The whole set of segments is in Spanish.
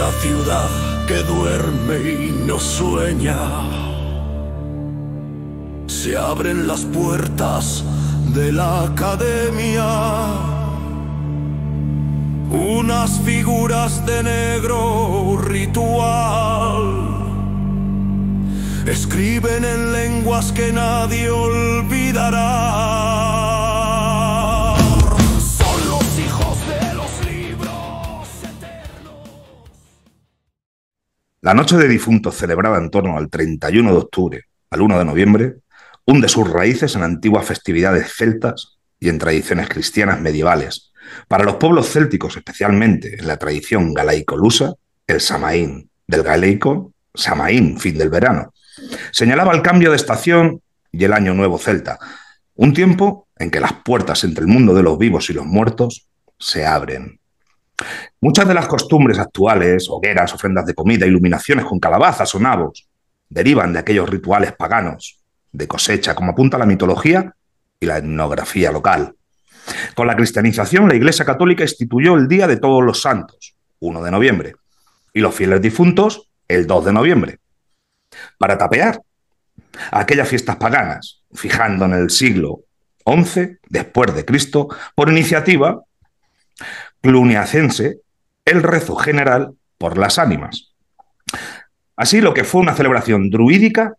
la ciudad que duerme y no sueña. Se abren las puertas de la academia. Unas figuras de negro ritual escriben en lenguas que nadie olvidará. Son los hijos de los libros eternos. La Noche de Difuntos, celebrada en torno al 31 de octubre al 1 de noviembre, hunde sus raíces en antiguas festividades celtas y en tradiciones cristianas medievales. Para los pueblos célticos, especialmente en la tradición galaico-lusa, el Samaín, del galeico Samaín, fin del verano, señalaba el cambio de estación y el año nuevo celta, un tiempo en que las puertas entre el mundo de los vivos y los muertos se abren. Muchas de las costumbres actuales, hogueras, ofrendas de comida, iluminaciones con calabazas o nabos, derivan de aquellos rituales paganos de cosecha, como apunta la mitología y la etnografía local. Con la cristianización, la Iglesia Católica instituyó el Día de Todos los Santos, 1 de noviembre, y los fieles difuntos, el 2 de noviembre, para tapear aquellas fiestas paganas, fijando en el siglo XI después de Cristo, por iniciativa cluniacense, el rezo general por las ánimas. Así, lo que fue una celebración druídica,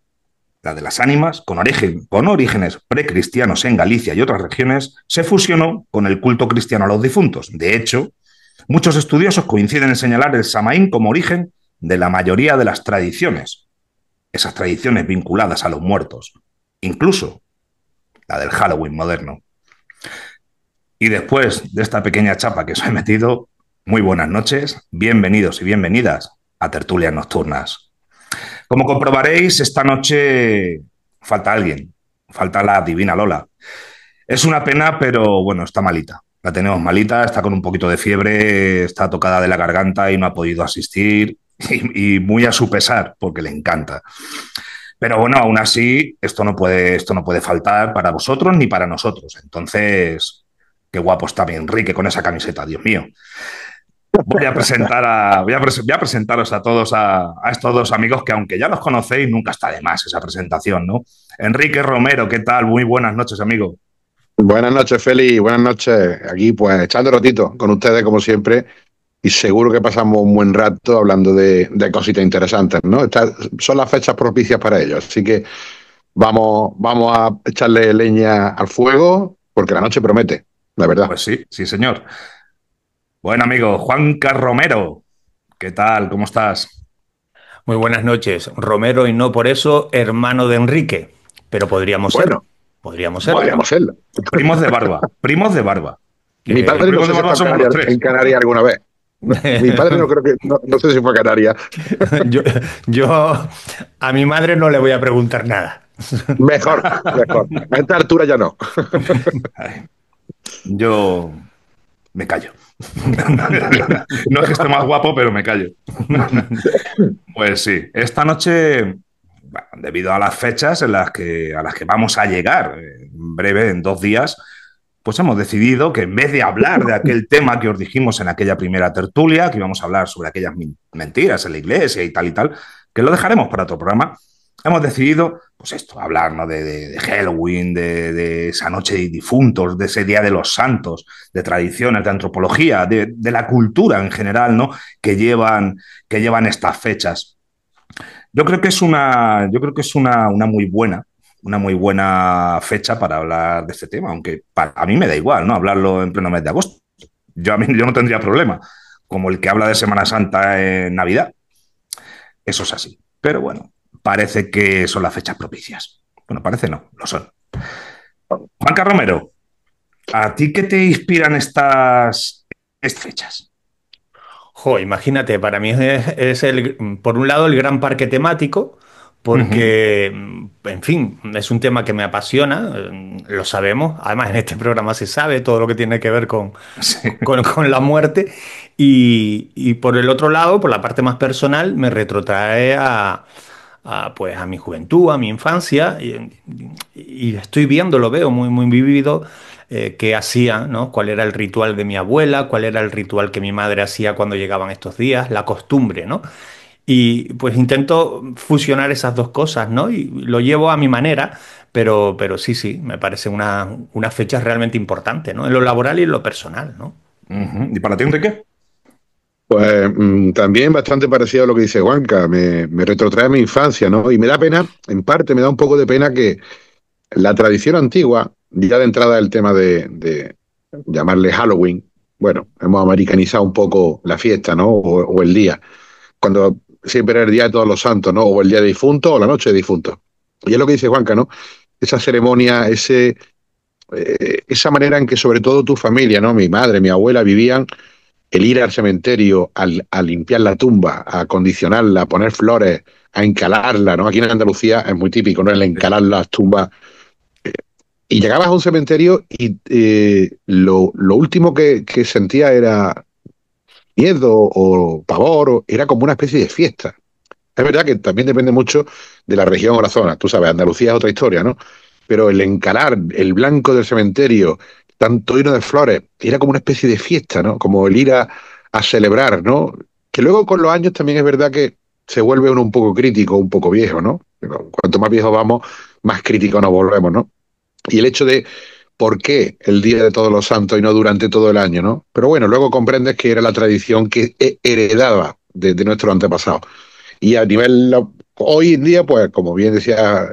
la de las ánimas, con orígenes precristianos en Galicia y otras regiones, se fusionó con el culto cristiano a los difuntos. De hecho, muchos estudiosos coinciden en señalar el Samaín como origen de la mayoría de las tradiciones, esas tradiciones vinculadas a los muertos, incluso la del Halloween moderno. Y después de esta pequeña chapa que os he metido, muy buenas noches, bienvenidos y bienvenidas a Tertulias Nocturnas. Como comprobaréis, esta noche falta alguien, falta la divina Lola. Es una pena, pero bueno, está malita. La tenemos malita, está con un poquito de fiebre, está tocada de la garganta y no ha podido asistir, y muy a su pesar, porque le encanta. Pero bueno, aún así, esto no puede faltar para vosotros ni para nosotros. Entonces, qué guapo está mi Enrique con esa camiseta, Dios mío. Voy a presentaros a todos, a estos dos amigos que, aunque ya los conocéis, nunca está de más esa presentación, ¿no? Enrique Romero, ¿qué tal? Muy buenas noches, amigo. Buenas noches, Feli. Buenas noches. Aquí, pues, echando rotito con ustedes, como siempre, y seguro que pasamos un buen rato hablando de cositas interesantes, ¿no? Son las fechas propicias para ello, así que vamos a echarle leña al fuego, porque la noche promete, la verdad. Pues sí, sí, señor. Buen amigo, Juanca Romero, ¿qué tal? ¿Cómo estás? Muy buenas noches, Romero, y no por eso hermano de Enrique, pero podríamos ser. Podríamos serlo. Primos de barba, primos de barba. Mi padre no sé si fue en Canarias alguna vez. Mi padre no sé si fue a Canarias. Yo a mi madre no le voy a preguntar nada. Mejor. A esta altura ya no. Yo me callo. No es que esté más guapo, pero me callo. Pues sí, esta noche, bueno, debido a las fechas a las que vamos a llegar en breve, en 2 días, pues hemos decidido que en vez de hablar de aquel tema que os dijimos en aquella primera tertulia, que íbamos a hablar sobre aquellas mentiras en la iglesia y tal, que lo dejaremos para otro programa, hemos decidido, pues esto, hablar, ¿no?, de Halloween, de esa noche de difuntos, de ese Día de los Santos, de tradiciones, de antropología, de la cultura en general, ¿no?, que llevan estas fechas. Yo creo que es una muy buena fecha para hablar de este tema, aunque a mí me da igual, ¿no?, hablarlo en pleno mes de agosto. Yo no tendría problema, como el que habla de Semana Santa en Navidad. Eso es así. Pero bueno, parece que son las fechas propicias. Bueno, parece no, lo son. Juanca Romero, ¿a ti qué te inspiran estas fechas? Imagínate, para mí es por un lado el gran parque temático, porque, en fin, es un tema que me apasiona, lo sabemos, además en este programa se sabe todo lo que tiene que ver con la muerte, y por el otro lado, por la parte más personal, me retrotrae pues a mi juventud, a mi infancia, y estoy viendo, lo veo muy, muy vivido qué hacía, ¿no? Cuál era el ritual de mi abuela, cuál era el ritual que mi madre hacía cuando llegaban estos días, la costumbre, ¿no? Y pues intento fusionar esas dos cosas, ¿no? Y lo llevo a mi manera, pero sí, sí, me parece una fecha realmente importante, ¿no? En lo laboral y en lo personal, ¿no? Ujú. ¿Y para ti, Enrique? Pues también bastante parecido a lo que dice Juanca, me retrotrae a mi infancia, ¿no? Y me da pena, en parte me da un poco de pena que la tradición antigua, ya de entrada el tema de llamarle Halloween, bueno, hemos americanizado un poco la fiesta, ¿no? O el día, cuando siempre era el día de todos los santos, ¿no? O el día de difunto o la noche de difunto. Y es lo que dice Juanca, ¿no? Esa ceremonia, esa manera en que sobre todo tu familia, ¿no? Mi madre, mi abuela vivían el ir al cementerio, a limpiar la tumba, a acondicionarla, a poner flores, a encalarla, ¿no? Aquí en Andalucía es muy típico, ¿no? El encalar las tumbas. Y llegabas a un cementerio y lo último que sentía era miedo o pavor, era como una especie de fiesta. Es verdad que también depende mucho de la región o la zona. Tú sabes, Andalucía es otra historia, ¿no? Pero el encalar el blanco del cementerio, tanto lleno de flores, era como una especie de fiesta, ¿no? Como el ir a celebrar, ¿no? Que luego con los años también es verdad que se vuelve uno un poco crítico, un poco viejo, ¿no? Cuanto más viejos vamos, más críticos nos volvemos, ¿no? Y el hecho de por qué el Día de Todos los Santos y no durante todo el año, ¿no? Pero bueno, luego comprendes que era la tradición que heredaba de nuestros antepasados. Y a nivel, hoy en día, pues, como bien decía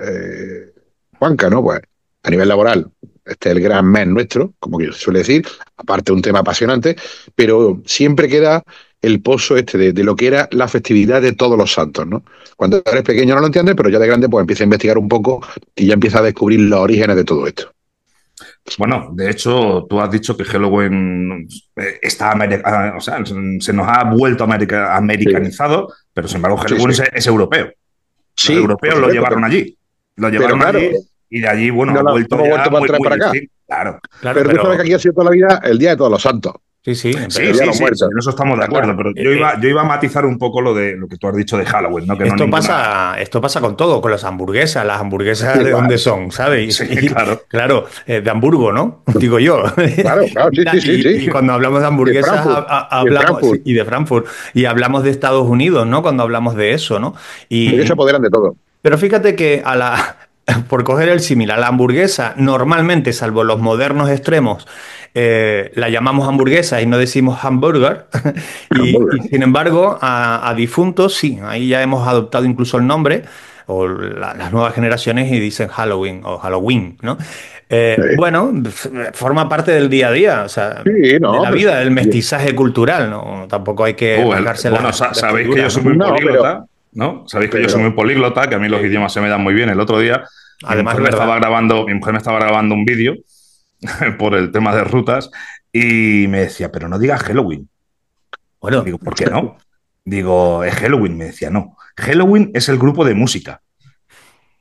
Juanca, ¿no? Pues, a nivel laboral, este es el gran mes nuestro, como que se suele decir, aparte un tema apasionante, pero siempre queda el pozo este de lo que era la festividad de todos los santos, ¿no? Cuando eres pequeño no lo entiendes, pero ya de grande, pues, empieza a investigar un poco y ya empieza a descubrir los orígenes de todo esto. Bueno, de hecho, tú has dicho que Halloween está o sea, se nos ha vuelto Sí, americanizado, pero sin embargo sí, Halloween sí. es europeo. Los Sí, por europeos lo supuesto, llevaron allí. Lo pero llevaron claro, allí y de allí, bueno, no, ha no vuelto hemos ya vuelto para muy, atrás muy para acá. distinto. Claro. Claro, Pero tú sabes que pero aquí ha sido toda la vida el Día de Todos los Santos, sí, sí, Sí, el Día de sí, los sí, sí, Muertos. en eso estamos de acuerdo, Claro. pero eh, eh, yo iba a matizar un poco lo de lo que tú has dicho de Halloween, ¿no? Que no ninguna. esto pasa con todo, con las hamburguesas de Igual. dónde son, ¿sabes? Sí, claro. Claro, de Hamburgo, ¿no? Digo yo. Claro, claro, sí, sí, sí, Y sí. cuando hablamos de De hamburguesas Frankfurt. De hablamos, sí, Frankfurt. y de Frankfurt, y hablamos de Estados Unidos, ¿no? Cuando hablamos de eso, ¿no? Ellos se Y, apoderan de todo. pero fíjate que por coger el símil, a la hamburguesa, normalmente, salvo los modernos extremos, la llamamos hamburguesa y no decimos hamburger. Y Hamburger. sin embargo, a difuntos, sí, ahí ya hemos adoptado incluso el nombre, o las nuevas generaciones y dicen Halloween o Halloween, ¿no? Sí, Bueno, forma parte del día a día, o sea, sí, de no, la pero vida, del sí. mestizaje cultural, ¿no? Tampoco hay que rasgarse Bueno, las sabéis que yo vestiduras, soy ¿no? muy No, políglota, ¿no? Sabéis que yo soy pero, muy políglota, que a mí los idiomas se me dan muy bien. El otro día Además es verdad. mi mujer me estaba grabando un vídeo por el tema de rutas y me decía, pero no digas Halloween. Bueno, Digo, ¿por qué no? Digo, es Halloween. Me decía, no. Halloween es el grupo de música.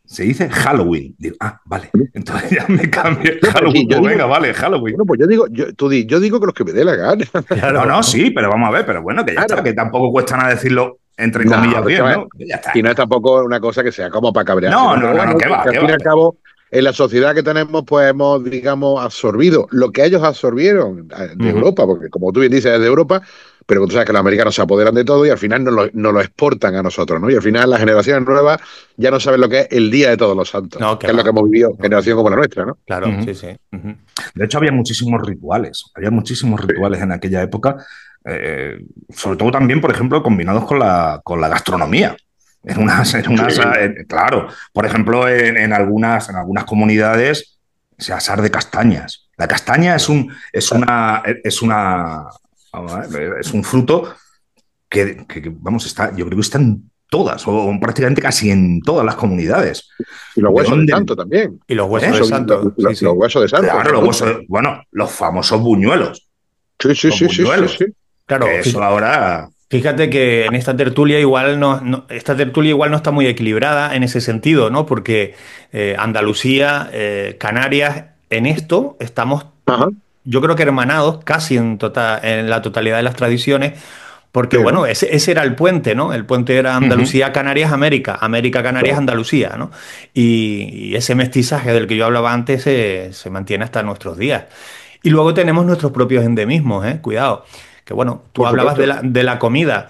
Se dice Halloween. Digo, ah, vale. Entonces ya me cambié no, pero sí, Halloween. yo Pues digo, venga, vale, Halloween. bueno, pues yo digo, yo digo que los que me dé la gana. No, claro, no, ¿no? sí, pero vamos a ver, pero bueno, que ya está, Claro. que tampoco cuesta nada decirlo entre No, comillas pero es que, bien, a ver, ¿no? Que ya y está. no es tampoco una cosa que sea como para cabrearse, No, ¿no? no, Pero no, no, bueno, que va, que al que fin y va. al cabo, en la sociedad que tenemos, pues hemos, digamos, absorbido lo que ellos absorbieron de Ujú. Europa, porque como tú bien dices, es de Europa, pero tú sabes que los americanos se apoderan de todo y al final nos lo exportan a nosotros, ¿no? Y al final las generaciones nuevas ya no saben lo que es el Día de Todos los Santos, No, que que es lo que va. hemos vivido No, generación como la nuestra, ¿no? claro, Ujú. sí, sí. Ujú. De hecho, había muchísimos rituales en aquella época, sobre todo también, por ejemplo, combinados con la gastronomía. Sí, Claro, por ejemplo, en algunas comunidades se asar de castañas. La castaña vamos a ver, es un fruto vamos, yo creo que está en todas, o prácticamente casi en todas las comunidades. y los ¿De huesos de dónde? santo también. Y los huesos ¿Eh? de Eso, santo, sí, los sí. huesos de santo, Claro, por luego, ejemplo. bueno, los famosos buñuelos. Sí, sí, Los sí, sí, sí, buñuelos. sí. Claro, Que eso ahora. fíjate que en esta tertulia igual esta tertulia igual no está muy equilibrada en ese sentido, ¿no? Porque Andalucía, Canarias, en esto estamos, Ajá. yo creo que hermanados casi en la totalidad de las tradiciones, Porque, Sí, bueno, ¿no? ese era el puente, ¿no? El puente era Andalucía, Canarias, América, América, Canarias, Claro. Andalucía, ¿no? Y ese mestizaje del que yo hablaba antes se mantiene hasta nuestros días. Y luego tenemos nuestros propios endemismos, ¿eh? Cuidado. Que bueno, tú Por hablabas supuesto. de la comida.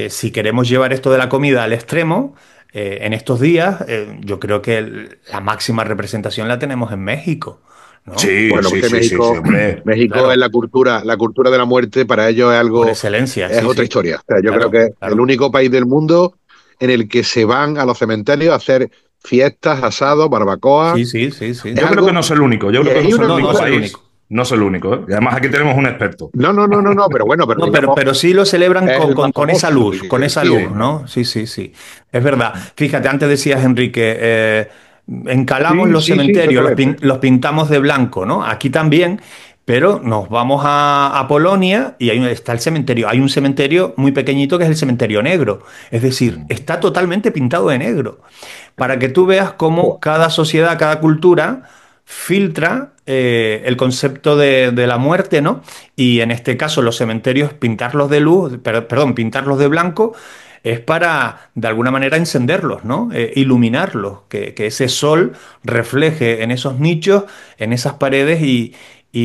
Si queremos llevar esto de la comida al extremo, en estos días, yo creo que la máxima representación la tenemos en México, ¿no? Sí, Bueno, sí, porque sí, sí, sí, hombre. México es Claro, la cultura de la muerte, para ellos es por algo, excelencia, es sí, otra sí. historia. O sea, yo creo Claro, que es el claro. único país del mundo en el que se van a los cementerios a hacer fiestas, asados, barbacoa. Sí, sí, sí, sí. Es Yo creo que algo, no es el único, yo y creo que no hay es el una No, no único es cosa. el único. país, no es el único, ¿eh? Y además aquí tenemos un experto. No, pero bueno, pero No, digamos, pero sí lo celebran es el más famoso, se con quiere esa decir. luz, ¿no? Sí, sí, sí. Es verdad. Fíjate, antes decías, Enrique, encalamos Sí, los sí, sí, cementerios, exactamente. los pintamos de blanco, ¿no? Aquí también, pero nos vamos a Polonia y ahí está el cementerio. Hay un cementerio muy pequeñito que es el cementerio negro. Es decir, está totalmente pintado de negro. Para que tú veas cómo cada sociedad, cada cultura filtra el concepto de la muerte, ¿no? Y en este caso los cementerios pintarlos de luz, perdón, pintarlos de blanco es para de alguna manera encenderlos, ¿no? Iluminarlos, que ese sol refleje en esos nichos, en esas paredes y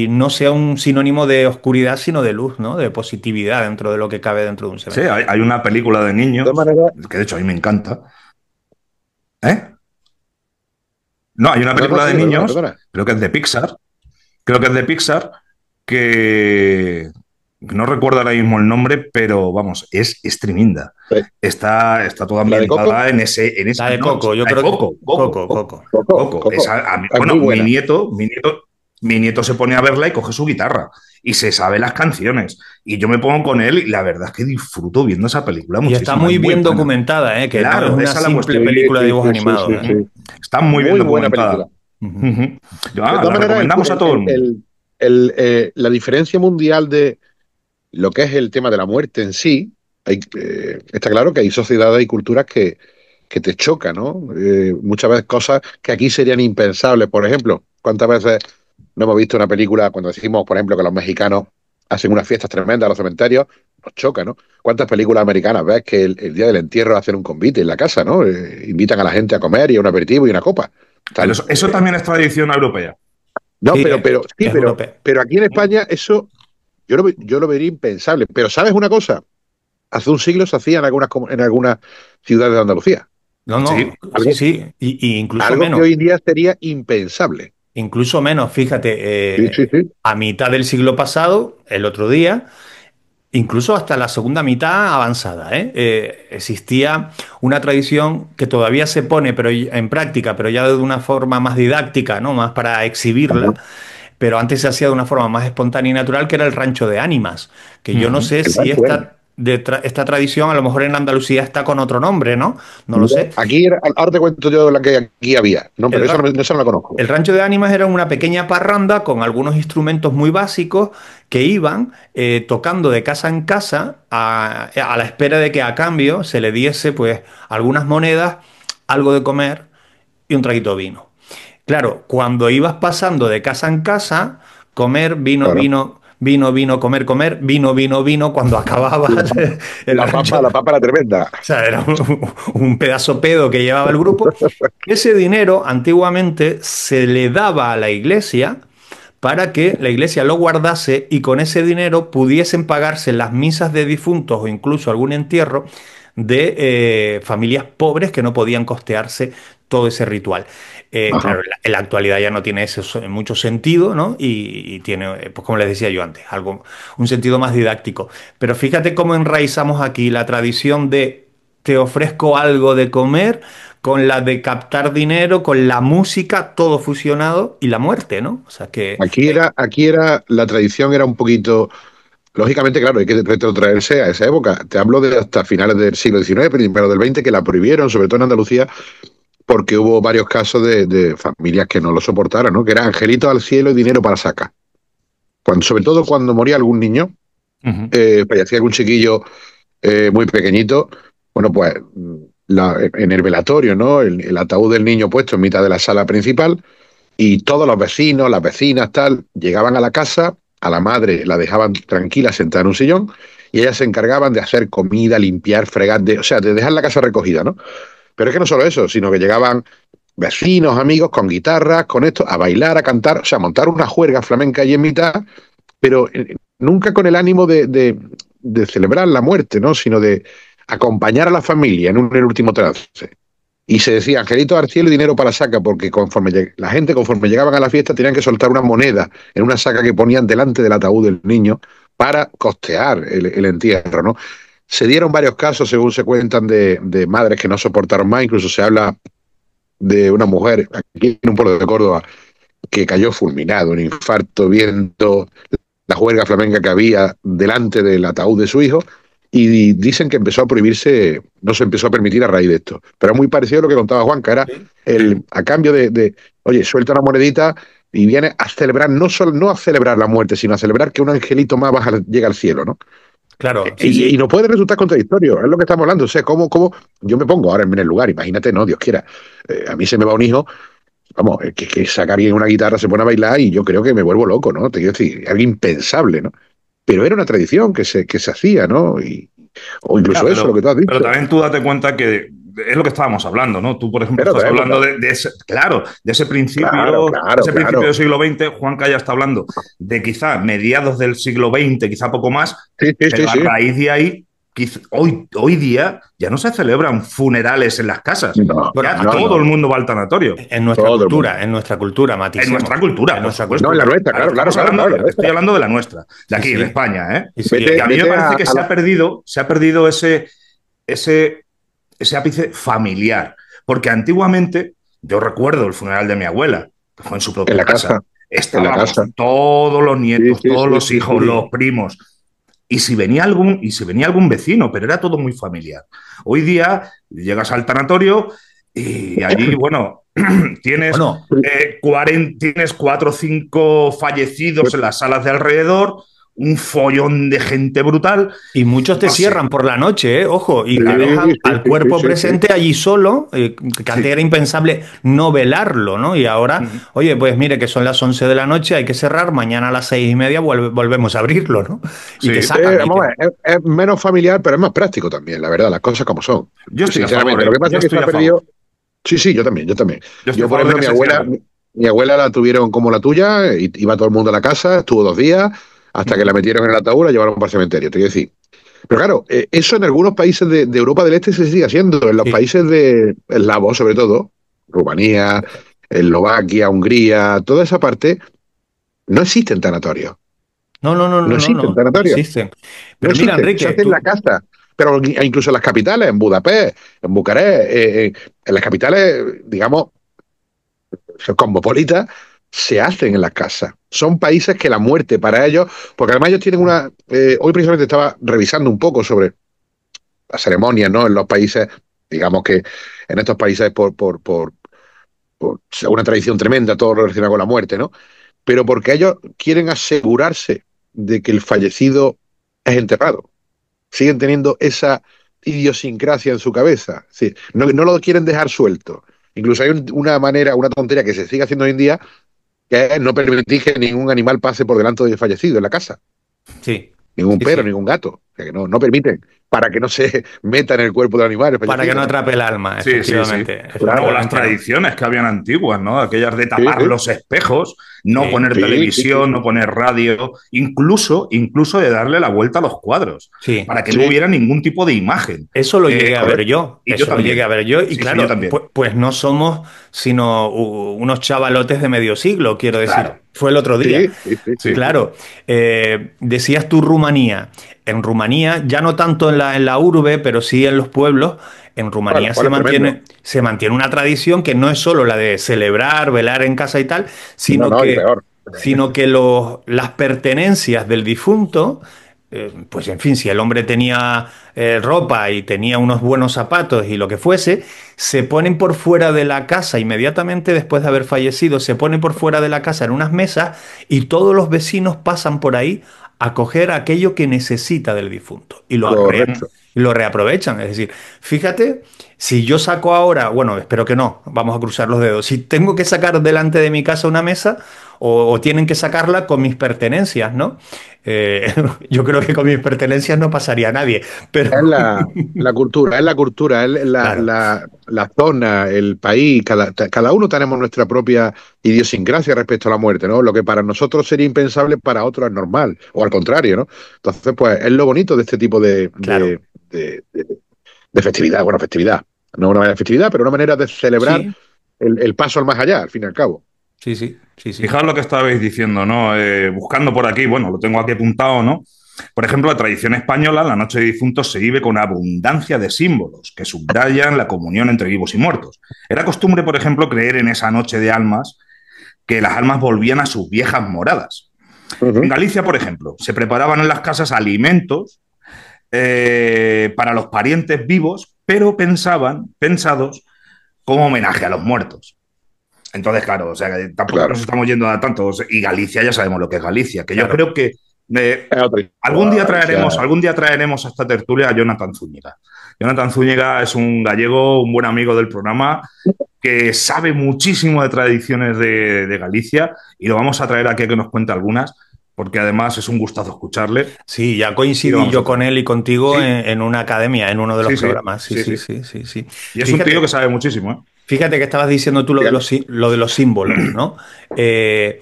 no sea un sinónimo de oscuridad, sino de luz, ¿no? De positividad dentro de lo que cabe dentro de un Sí, cementerio. hay una película de De todas niños, maneras, que de hecho a mí me encanta, ¿eh? No, hay una no, película sí, de perdona, niños, perdona. creo que es de Pixar, creo que es de Pixar, que no recuerdo ahora mismo el nombre, pero vamos, es tremenda. Eh, Está toda ¿La de Coco? ambientada en ese, La de no, Coco, yo la de creo que Coco, Coco, Coco, Coco, Coco. Coco. Coco. Es Bueno, muy buena. mi nieto se pone a verla y coge su guitarra y se sabe las canciones. Y yo me pongo con él y la verdad es que disfruto viendo esa película Y está muchísimo, es muy muy bien buena. documentada, ¿eh? Que no es Claro, una esa es la simple cuestión. Sí, película de sí, dibujos sí, sí, sí, animados, ¿eh? sí. Está muy bien Muy buena documentada. película. Ujú. De todas La maneras, recomendamos a todo el mundo. la diferencia mundial de lo que es el tema de la muerte en sí, está claro que hay sociedades y culturas que te chocan, ¿no? Muchas veces cosas que aquí serían impensables. Por ejemplo, ¿cuántas veces no hemos visto una película cuando decimos, por ejemplo, que los mexicanos hacen unas fiestas tremendas a los cementerios? Nos choca, ¿no? ¿Cuántas películas americanas ves que el día del entierro hacen un convite en la casa, ¿no? Invitan a la gente a comer y a un aperitivo y una copa. Pero Tal, eso también es tradición europea. no, Sí, sí, es europeo. pero aquí en España eso yo lo vería impensable. Pero ¿sabes una cosa? Hace un siglo se hacía en algunas ciudades de Andalucía. No, no, Sí, sí, Algo, sí, y incluso algo que menos. hoy en día sería impensable. Incluso menos, fíjate, Sí, sí, sí. a mitad del siglo pasado, el otro día, incluso hasta la segunda mitad avanzada, existía una tradición que todavía se pone pero en práctica, pero ya de una forma más didáctica, ¿no? Más para exhibirla, pero antes se hacía de una forma más espontánea y natural, que era el rancho de ánimas, que yo no ujú. sé El si rancho era. esta tradición a lo mejor en Andalucía está con otro nombre, ¿no? No lo sé. Aquí, ahora te cuento yo la que aquí había. No, El, pero ra- esa no la conozco. el rancho de ánimas era una pequeña parranda con algunos instrumentos muy básicos que iban tocando de casa en casa a la espera de que a cambio se le diese pues algunas monedas, algo de comer y un traguito de vino. Claro, cuando ibas pasando de casa en casa, comer, vino, Claro. vino, vino, vino, comer, comer, vino, vino, vino, cuando Y acababas el rancho. la papa era tremenda. O sea, era un pedazo pedo que llevaba el grupo. Ese dinero antiguamente se le daba a la iglesia para que la iglesia lo guardase y con ese dinero pudiesen pagarse las misas de difuntos o incluso algún entierro de familias pobres que no podían costearse todo ese ritual. Ajá. Claro, en la actualidad ya no tiene ese mucho sentido, ¿no? Y tiene, pues como les decía yo antes, un sentido más didáctico. Pero fíjate cómo enraizamos aquí la tradición de te ofrezco algo de comer con la de captar dinero, con la música, todo fusionado y la muerte, ¿no? O sea que Aquí era, la tradición era un poquito, lógicamente, claro, hay que retrotraerse a esa época. Te hablo de hasta finales del siglo XIX, primero del XX, que la prohibieron, sobre todo en Andalucía, porque hubo varios casos de familias que no lo soportaron, ¿no? Que era angelito al cielo y dinero para sacar. Sobre todo cuando moría algún niño, Ujú. fallecía algún chiquillo muy pequeñito, bueno, pues en el velatorio, ¿no? El ataúd del niño puesto en mitad de la sala principal y todos los vecinos, las vecinas, tal, llegaban a la casa, a la madre la dejaban tranquila sentada en un sillón y ellas se encargaban de hacer comida, limpiar, fregar, o sea, de dejar la casa recogida, ¿no? Pero es que no solo eso, sino que llegaban vecinos, amigos, con guitarras, con esto, a bailar, a cantar, o sea, montar una juerga flamenca allí en mitad, pero nunca con el ánimo de celebrar la muerte, ¿no? Sino de acompañar a la familia en el último trance. Y se decía, angelitos al cielo y dinero para la saca, porque la gente, conforme llegaban a la fiesta, tenían que soltar una moneda en una saca que ponían delante del ataúd del niño para costear el entierro, ¿no? Se dieron varios casos, según se cuentan, de madres que no soportaron más. Incluso se habla de una mujer aquí en un pueblo de Córdoba que cayó fulminado, un infarto, viendo la juerga flamenca que había delante del ataúd de su hijo, y dicen que empezó a prohibirse, no se empezó a permitir a raíz de esto. Pero es muy parecido a lo que contaba Juanca, era a cambio oye, suelta una monedita y viene a celebrar, no a celebrar la muerte, sino a celebrar que un angelito más llega al cielo, ¿no? Claro. Y nos puede resultar contradictorio, es lo que estamos hablando. O sea, ¿cómo yo me pongo ahora en el lugar? Imagínate, no, Dios quiera. A mí se me va un hijo, vamos, que saca alguien una guitarra, se pone a bailar y yo creo que me vuelvo loco, ¿no? Te quiero decir, algo impensable, ¿no? Pero era una tradición que se hacía, ¿no? O incluso eso, lo que tú has dicho. Pero también tú date cuenta que es lo que estábamos hablando, ¿no? Tú, por ejemplo, estás hablando de ese principio, principio del siglo XX. Juanca ya está hablando de quizá mediados del siglo XX, quizá poco más, pero a raíz de ahí, hoy día ya no se celebran funerales en las casas. Todo el mundo va al tanatorio. En nuestra cultura, Matis. En nuestra cultura, No, en la nuestra, claro. Estoy hablando de la nuestra, de aquí, de España, ¿eh? Y a mí me parece que se ha perdido ese ápice familiar. Porque antiguamente, yo recuerdo el funeral de mi abuela, que fue en su propia casa. Estábamos todos los nietos, todos los hijos, los primos. Y si venía algún vecino, pero era todo muy familiar. Hoy día llegas al tanatorio y allí, bueno, tienes 4 o 5 fallecidos en las salas de alrededor, un follón de gente brutal. Y muchos te cierran por la noche, ojo, y te dejan al cuerpo presente allí solo, que antes era impensable no velarlo, ¿no? Y ahora, oye, pues mire que son las 11 de la noche, hay que cerrar, mañana a las 6:30 volvemos a abrirlo, ¿no? Y te sacan. Es menos familiar, pero es más práctico también, la verdad, las cosas como son. Yo estoy sinceramente, lo que pasa es que se ha perdido. Sí, yo también. Yo por ejemplo, mi abuela la tuvieron como la tuya, iba todo el mundo a la casa, estuvo 2 días, hasta que la metieron en el ataúd, la llevaron para el cementerio, te quiero decir. Pero claro, eso en algunos países de Europa del Este se sigue haciendo, en los países eslavos sobre todo, Rumanía, Eslovaquia, Hungría, toda esa parte, no existen tanatorios. No existen tanatorios. No existen. Pero no existen, Enrique, se hace en la casa. Pero incluso en las capitales, en Budapest, en Bucarest, en las capitales, digamos, cosmopolitas, se hacen en las casas. Son países que la muerte para ellos, porque además ellos tienen hoy precisamente estaba revisando un poco sobre las ceremonias, ¿no? En los países, digamos que en estos países por una tradición tremenda, todo lo relacionado con la muerte, ¿no? Pero porque ellos quieren asegurarse de que el fallecido es enterrado. Siguen teniendo esa idiosincrasia en su cabeza. Sí, no lo quieren dejar suelto. Incluso hay una tontería que se sigue haciendo hoy en día, que es no permitir que ningún animal pase por delante del fallecido en la casa. Sí. Ningún perro, ningún gato. Que no permiten, para que no se meta en el cuerpo del animal. Para que no atrape el alma, efectivamente. Claro, las tradiciones que habían antiguas, ¿no? Aquellas de tapar los espejos, no poner televisión, no poner radio, incluso de darle la vuelta a los cuadros, para que no hubiera ningún tipo de imagen. Eso lo llegué a ver yo. Y yo también. Y claro, pues no somos sino unos chavalotes de medio siglo, quiero decir. Claro. Fue el otro día. Sí. Claro. Decías tú Rumanía. En Rumanía, ya no tanto en la urbe, pero sí en los pueblos, en Rumanía se mantiene una tradición que no es solo la de celebrar, velar en casa y tal, sino que las pertenencias del difunto, pues en fin, si el hombre tenía ropa y tenía unos buenos zapatos y lo que fuese, se ponen por fuera de la casa inmediatamente después de haber fallecido, se ponen por fuera de la casa en unas mesas y todos los vecinos pasan por ahí a coger aquello que necesita del difunto y lo reaprovechan. Es decir, fíjate, si yo saco ahora, bueno, espero que no, vamos a cruzar los dedos, si tengo que sacar delante de mi casa una mesa, o tienen que sacarla con mis pertenencias, ¿no? Yo creo que con mis pertenencias no pasaría nadie, pero Es la cultura, es la cultura, es claro, la zona, el país, cada uno tenemos nuestra propia idiosincrasia respecto a la muerte, ¿no? Lo que para nosotros sería impensable, para otros es normal, o al contrario, ¿no? Entonces, pues es lo bonito de este tipo claro. de festividad, bueno, festividad, no una manera de festividad, pero una manera de celebrar Sí, el paso al más allá, al fin y al cabo. sí, sí, sí, sí. Fijaos lo que estabais diciendo, ¿no? Buscando por aquí, bueno, lo tengo aquí apuntado, ¿no? Por ejemplo, la tradición española, la Noche de Difuntos, se vive con abundancia de símbolos que subrayan la comunión entre vivos y muertos. Era costumbre, por ejemplo, creer en esa noche de almas, que las almas volvían a sus viejas moradas. En Ujú. Galicia, por ejemplo, se preparaban en las casas alimentos para los parientes vivos, pero pensados como homenaje a los muertos. Entonces, claro, o sea, que tampoco Claro, nos estamos yendo a tantos. Y Galicia ya sabemos lo que es Galicia, que yo Claro. creo que es otra algún historia. día traeremos a esta tertulia a Jonathan Zúñiga. Jonathan Zúñiga es un gallego, un buen amigo del programa, que sabe muchísimo de tradiciones de Galicia y lo vamos a traer aquí a que nos cuente algunas, porque además es un gustazo escucharle Sí, ya y lo coincidí vamos a yo con traer. él y contigo Sí, en una academia, en uno de los sí, sí, programas. Sí, sí, sí, sí. sí, sí, sí. Y es un tío que Fíjate, sabe muchísimo, ¿eh? fíjate que estabas diciendo tú Fíjate. lo de los símbolos, ¿no? Eh,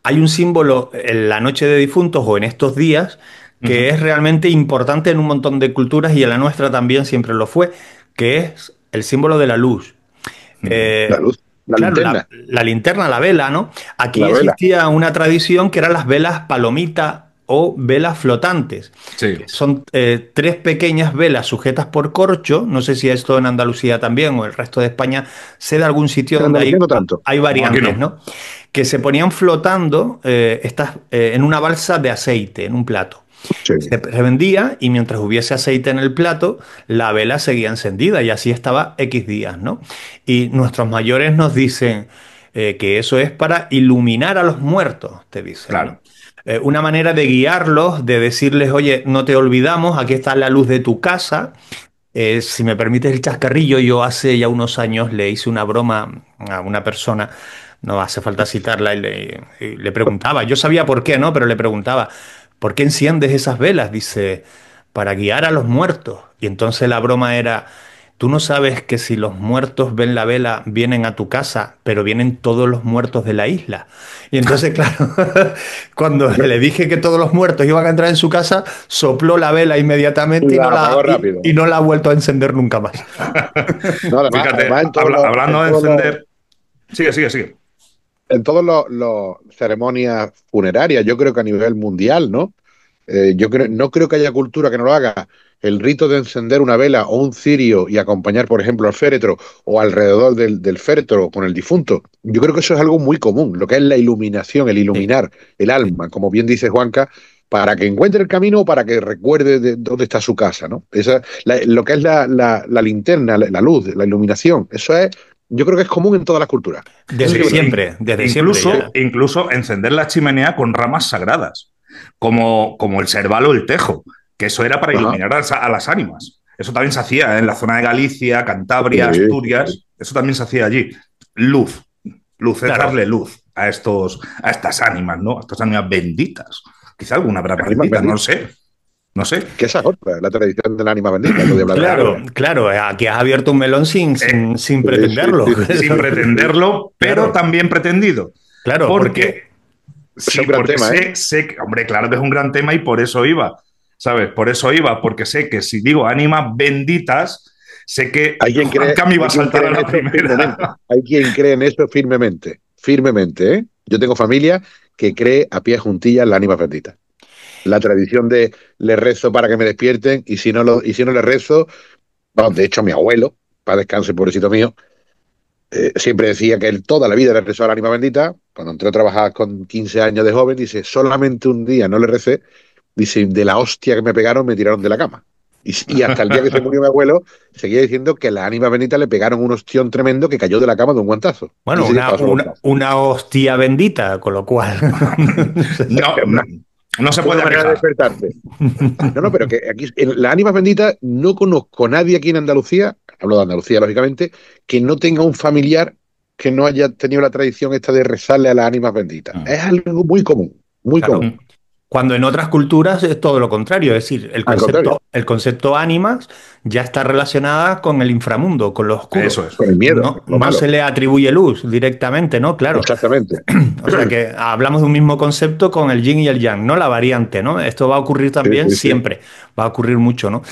Hay un símbolo en la noche de difuntos o en estos días que Ujú. es realmente importante en un montón de culturas y en la nuestra también siempre lo fue, que es el símbolo de la luz. Ujú. La luz, la Claro, linterna, la linterna, la vela, ¿no? Aquí la vela. existía una tradición que eran las velas palomita o velas flotantes, que Sí. son tres pequeñas velas sujetas por corcho. No sé si esto en Andalucía también o el resto de España, sé de algún sitio En donde Andalucía hay, no tanto. hay No, aquí variantes, no. ¿no? Que se ponían flotando en una balsa de aceite, en un plato. Sí. Se vendía y mientras hubiese aceite en el plato, la vela seguía encendida y así estaba X días, ¿no? Y nuestros mayores nos dicen que eso es para iluminar a los muertos, te dicen, ¿no? Claro. Una manera de guiarlos, de decirles, oye, no te olvidamos, aquí está la luz de tu casa. Si me permites el chascarrillo, yo hace ya unos años le hice una broma a una persona, no hace falta citarla, y le preguntaba, yo sabía por qué, ¿no? Pero le preguntaba, ¿por qué enciendes esas velas? Dice, para guiar a los muertos. Y entonces la broma era, tú no sabes que si los muertos ven la vela, vienen a tu casa, pero vienen todos los muertos de la isla. Y entonces, claro, cuando le dije que todos los muertos iban a entrar en su casa, sopló la vela inmediatamente y La no la, apagó y, rápido. y no la ha vuelto a encender nunca más. No, Fíjate, además hablando de encender. Sigue, sigue, sigue. en todos los ceremonias funerarias, yo creo que a nivel mundial, ¿no? No creo que haya cultura que no lo haga. El rito de encender una vela o un cirio y acompañar, por ejemplo, al féretro o alrededor del féretro con el difunto. Yo creo que eso es algo muy común, lo que es la iluminación, el Sí, iluminar el sí. alma, como bien dice Juanca, para que encuentre el camino o para que recuerde de dónde está su casa, ¿no? Lo que es la linterna, la luz, la iluminación, eso es, yo creo que es común en todas las culturas. Eso sí es verdad. Desde siempre Incluso, ya. incluso encender la chimenea con ramas sagradas, como el serval o el tejo, que eso era para Ajá. iluminar a las ánimas. Eso también se hacía en la zona de Galicia, Cantabria, Sí, sí. Asturias, eso también se hacía allí. Luz, luz es Claro. darle luz a estas ánimas, ¿no? A estas ánimas benditas. Quizá alguna habrá Ánima maldita, no lo bendita. sé, no sé. Que esa es otra, la tradición de la ánima bendita, lo de hablar de la Claro, ánima. claro, aquí has abierto un melón sin, Eh, sin, sin Sí, sí, pretenderlo. sí, sí, Sin sí, sí. pretenderlo, pero Claro, también pretendido. claro, porque, Porque Es un sí, gran porque tema, ¿eh? sé que, hombre, claro que es un gran tema y por eso iba, ¿sabes? Por eso iba, porque sé que si digo ánimas benditas, sé que Juanca me iba Hay a quien saltar cree a en la eso firmemente. primera. Hay quien cree en eso firmemente, firmemente, ¿eh? Yo tengo familia que cree a pie juntillas en la ánima bendita. La tradición de le rezo para que me despierten y si no le rezo, vamos, de hecho mi abuelo, para descanse, pobrecito mío, siempre decía que él toda la vida le rezó a la ánima bendita. Cuando entró a trabajar con 15 años de joven, dice, solamente un día no le recé, dice, de la hostia que me pegaron me tiraron de la cama. Y hasta el día que se murió mi abuelo, seguía diciendo que la ánima bendita le pegaron un ostión tremendo que cayó de la cama de un guantazo. Y bueno, ese día una, estaba solo en una, casa. una hostia bendita, con lo cual. No, Es no se una puede manera de quejar. despertarte. No, no, pero que aquí en la ánima bendita no conozco a nadie aquí en Andalucía, hablo de Andalucía, lógicamente, que no tenga un familiar que no haya tenido la tradición esta de rezarle a las ánimas benditas. Es algo muy común, muy Claro. común. Cuando en otras culturas es todo lo contrario, es decir, Al contrario, el concepto ánimas ya está relacionada con el inframundo, con lo oscuro. Eso es. con el miedo, No, lo no malo. se le atribuye luz directamente, ¿no? Claro. Exactamente. O sea que hablamos de un mismo concepto con el yin y el yang, no la variante, ¿no? Esto va a ocurrir Sí, también sí, sí. siempre, va a ocurrir mucho, ¿no?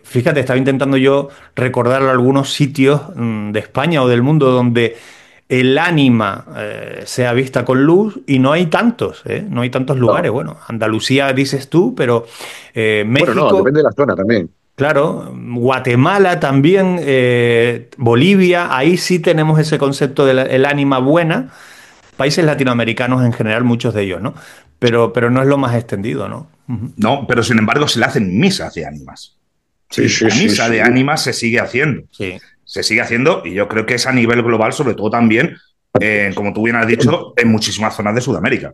Fíjate, estaba intentando yo recordar algunos sitios de España o del mundo donde el ánima sea vista con luz y no hay tantos, ¿eh? No hay tantos lugares. No. Bueno, Andalucía dices tú, pero Bueno, no, México, depende de la zona también. claro, Guatemala también, Bolivia, ahí sí tenemos ese concepto del ánima buena. Países latinoamericanos en general, muchos de ellos, ¿no? Pero no es lo más extendido, ¿no? Ujú. No, pero sin embargo se le hacen misas de ánimas. Sí, sí, La sí, misa sí. de ánimas se sigue haciendo. Sí, Se sigue haciendo y yo creo que es a nivel global, sobre todo también, como tú bien has dicho, en muchísimas zonas de Sudamérica.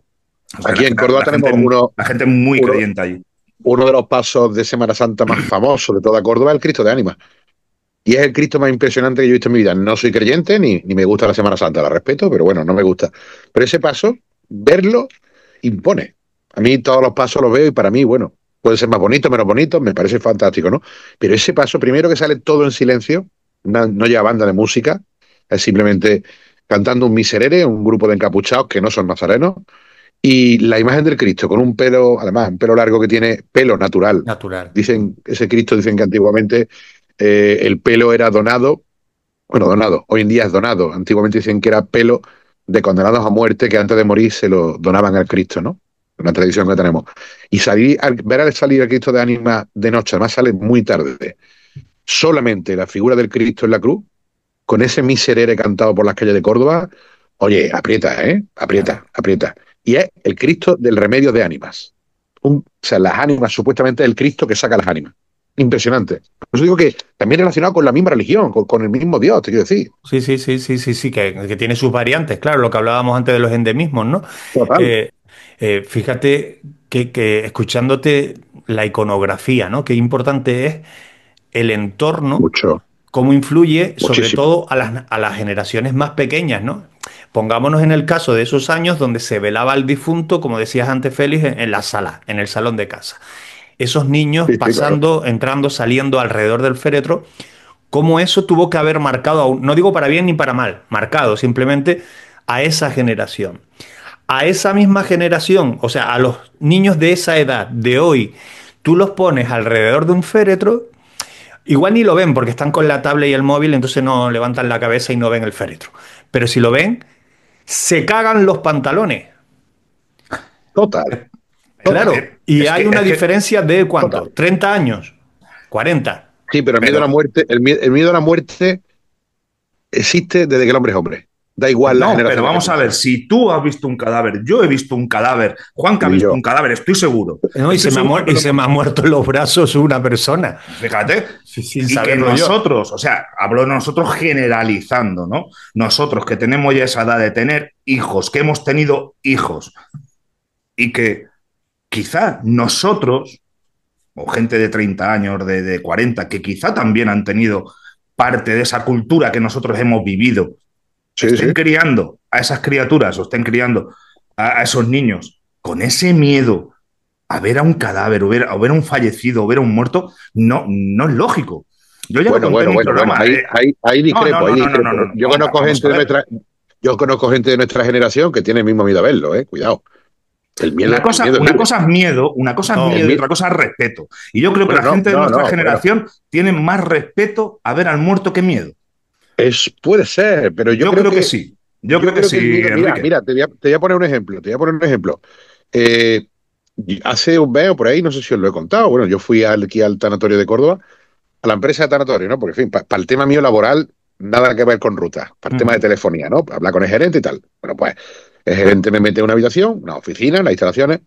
O sea, Aquí en Córdoba tenemos la gente muy uno, creyente allí. uno de los pasos de Semana Santa más famosos de toda Córdoba, es el Cristo de Ánimas. Y es el Cristo más impresionante que yo he visto en mi vida. No soy creyente ni me gusta la Semana Santa, la respeto, pero bueno, no me gusta. Pero ese paso, verlo, impone. A mí todos los pasos los veo y para mí, bueno, puede ser más bonito, menos bonito, me parece fantástico, ¿no? Pero ese paso, primero que sale todo en silencio, no lleva banda de música, es simplemente cantando un miserere, un grupo de encapuchados que no son nazarenos, y la imagen del Cristo con un pelo, además, un pelo largo que tiene pelo natural. natural. Dicen, ese Cristo dicen que antiguamente el pelo era donado, bueno, donado, hoy en día es donado. Antiguamente dicen que era pelo de condenados a muerte que antes de morir se lo donaban al Cristo, ¿no? Una tradición que tenemos. Y ver al salir al Cristo de Ánima de noche, además sale muy tarde, solamente la figura del Cristo en la cruz, con ese miserere cantado por las calles de Córdoba, oye, aprieta, ¿eh? Aprieta, Claro. aprieta. Y es el Cristo del remedio de ánimas. O sea, las ánimas, supuestamente el Cristo que saca las ánimas. Impresionante. Por eso digo que también relacionado con la misma religión, con el mismo Dios, te quiero decir. Sí, sí, sí, sí, sí, sí, que tiene sus variantes, claro, lo que hablábamos antes de los endemismos, ¿no? Total. Eh, Fíjate que escuchándote la iconografía, ¿no? Qué importante es el entorno, Mucho, cómo influye sobre muchísimo. todo a las generaciones más pequeñas, ¿no? Pongámonos en el caso de esos años donde se velaba al difunto, como decías antes, Félix, en la sala, en el salón de casa. Esos niños Sí, sí, claro. pasando, entrando, saliendo alrededor del féretro, cómo eso tuvo que haber marcado, no digo para bien ni para mal, marcado simplemente a esa generación. A esa misma generación, o sea, a los niños de esa edad, de hoy, tú los pones alrededor de un féretro. Igual ni lo ven porque están con la tablet y el móvil, entonces no levantan la cabeza y no ven el féretro. Pero si lo ven, se cagan los pantalones. Total, total, Claro, y hay una Es que, diferencia de ¿cuánto? total. ¿30 años? ¿40? Sí, pero el miedo a la pero muerte, el miedo a la muerte existe desde que el hombre es hombre. Da igual las no, pero generaciones que vamos a ver, pasen. si tú has visto un cadáver, yo he visto un cadáver, Juanca ha Y visto un yo, cadáver, estoy seguro. No, Estoy seguro que y lo se me ha muerto en los brazos una persona. fíjate, Sin y que saberlo yo. nosotros, o sea, hablo de nosotros generalizando, ¿no? Nosotros que tenemos ya esa edad de tener hijos, que hemos tenido hijos, y que quizá nosotros, o gente de 30 años, de 40, que quizá también han tenido parte de esa cultura que nosotros hemos vivido, sí, estén sí. criando a esas criaturas o estén criando a esos niños con ese miedo a ver a un cadáver, o ver a un fallecido, o ver a un muerto, no es lógico. Yo ya lo Bueno, conté en bueno, mi bueno, bueno. programa. Ahí No, no, discrepo, ahí no, no, no, no, discrepo. no. Vamos a ver. Yo conozco gente de nuestra generación que tiene el mismo miedo a verlo, cuidado. El miedo es Una libre. cosa es miedo, una cosa es No, miedo El y miedo, otra cosa es respeto. Y yo creo que bueno, la no, gente de no, nuestra no, bueno. generación tiene más respeto a ver al muerto que miedo. Puede ser, pero Yo creo que sí. Yo creo que que el sí, miedo, mira, Enrique. mira, te voy a poner un ejemplo, te voy a poner un ejemplo. Eh, hace un mes o por ahí, no sé si os lo he contado, bueno, yo fui aquí al tanatorio de Córdoba, a la empresa de tanatorio, ¿no? Porque, en fin, para el tema mío laboral, nada que ver con rutas, para el tema de telefonía, ¿no? Hablar con el gerente y tal. Bueno, pues el gerente me mete en una habitación, una oficina, en las instalaciones,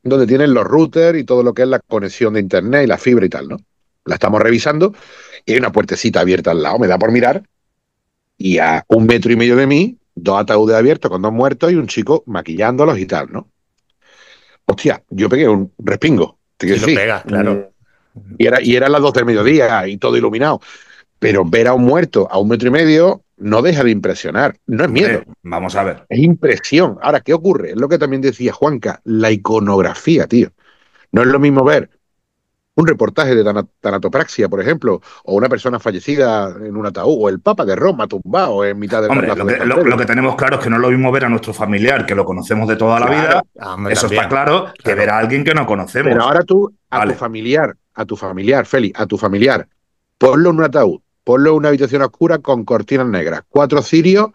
donde tienen los routers y todo lo que es la conexión de internet y la fibra y tal, ¿no? La estamos revisando y hay una puertecita abierta al lado, me da por mirar y a 1,5 metros de mí, dos ataúdes abiertos con dos muertos y un chico maquillándolos y tal, ¿no? Hostia, yo pegué un respingo, te si quiero lo decir. pegas, claro. Y era las 2 del mediodía y todo iluminado. Pero ver a un muerto a 1,5 metros, no deja de impresionar. No es miedo, Vamos a ver. es impresión. Ahora, ¿qué ocurre? Es lo que también decía Juanca, la iconografía, tío. No es lo mismo ver un reportaje de tanatopraxia, por ejemplo, o una persona fallecida en un ataúd, o el Papa de Roma tumbado en mitad del Hombre, plazo lo de que, San lo, Pedro. lo que tenemos claro es que no es lo mismo ver a nuestro familiar, que lo conocemos de toda la Claro, vida, hombre, eso también, está claro, que claro. ver a alguien que no conocemos. Pero ahora tú, Vale. a tu familiar, Félix, a tu familiar, ponlo en un ataúd, ponlo en una habitación oscura con cortinas negras, 4 cirios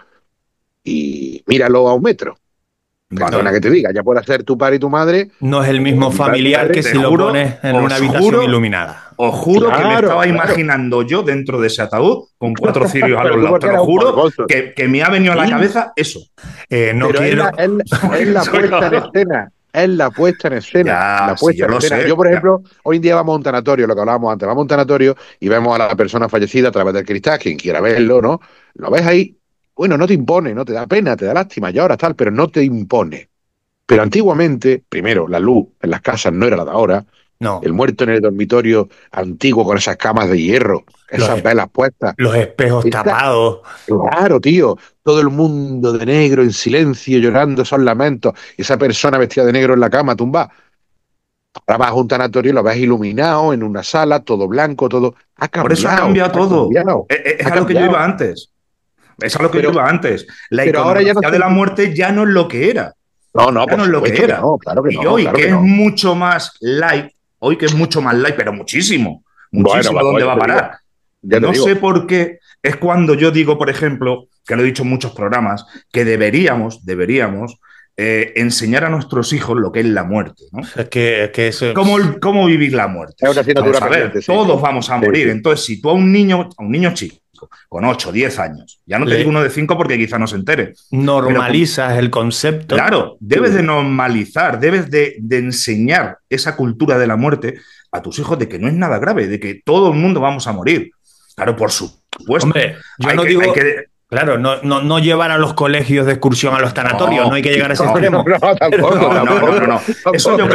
y míralo a 1 metro. Perdona Vale. que te diga, ya puede ser tu padre y tu madre. No es el mismo mi padre y mi familiar madre, que te si lo juro, pones en os una habitación juro, iluminada. Os juro que me Claro, estaba claro. imaginando yo dentro de ese ataúd con 4 cirios a Pero los tú lados. porque Te lo eres un juro morboso. que me ha venido a la Sí. cabeza eso. No Pero quiero. es la puesta en escena. Es la puesta en escena. Ya, La sí, puesta yo en lo escena. sé. Yo, por Ya. ejemplo, hoy en día vamos a un tanatorio, lo que hablábamos antes, vamos a un tanatorio y vemos a la persona fallecida a través del cristal, quien quiera verlo, ¿no? Lo ves ahí, bueno, no te impone, no te da pena, te da lástima, lloras, tal, pero no te impone. Pero antiguamente, primero, la luz en las casas no era la de ahora. No. El muerto en el dormitorio antiguo con esas camas de hierro, esas Los, velas puestas. los espejos Esta- tapados. Claro, tío, todo el mundo de negro en silencio, llorando esos lamentos, y esa persona vestida de negro en la cama, tumba. Ahora vas a un tanatorio y lo ves iluminado en una sala, todo blanco, todo. Ha Por eso ha cambiado, cambiado ha todo. cambiado, Es ha a lo que yo cambiado. iba antes. Es a lo que yo Pero, iba antes. La pero ahora ya no iconografía de la se... muerte ya no es lo que era. No, no, Ya por no es lo que supuesto que era. no, claro que Y no, hoy, claro que que es no. mucho más light, hoy que es mucho más light, pero muchísimo, Bueno, muchísimo, ¿dónde ya va a te digo, parar? ya te No digo. sé por qué es cuando yo digo, por ejemplo, que lo he dicho en muchos programas, que deberíamos enseñar a nuestros hijos lo que es la muerte, ¿no? Es que eso. ¿Cómo vivir la muerte? Es una asignatura Vamos a ver, pendiente, sí, todos sí. vamos a Sí, morir. sí. Entonces, si tú a un niño chico, con 8, 10 años, ya no te digo uno de 5 porque quizá no se entere, pero Normalizas el concepto. claro, debes de normalizar, debes de enseñar esa cultura de la muerte a tus hijos de que no es nada grave, de que todo el mundo vamos a morir. Claro, por supuesto. Hombre, yo Hay no que- digo. hay que- Claro, no llevar a los colegios de excursión a los tanatorios, no hay que llegar a ese extremo. No, tampoco, No. Eso yo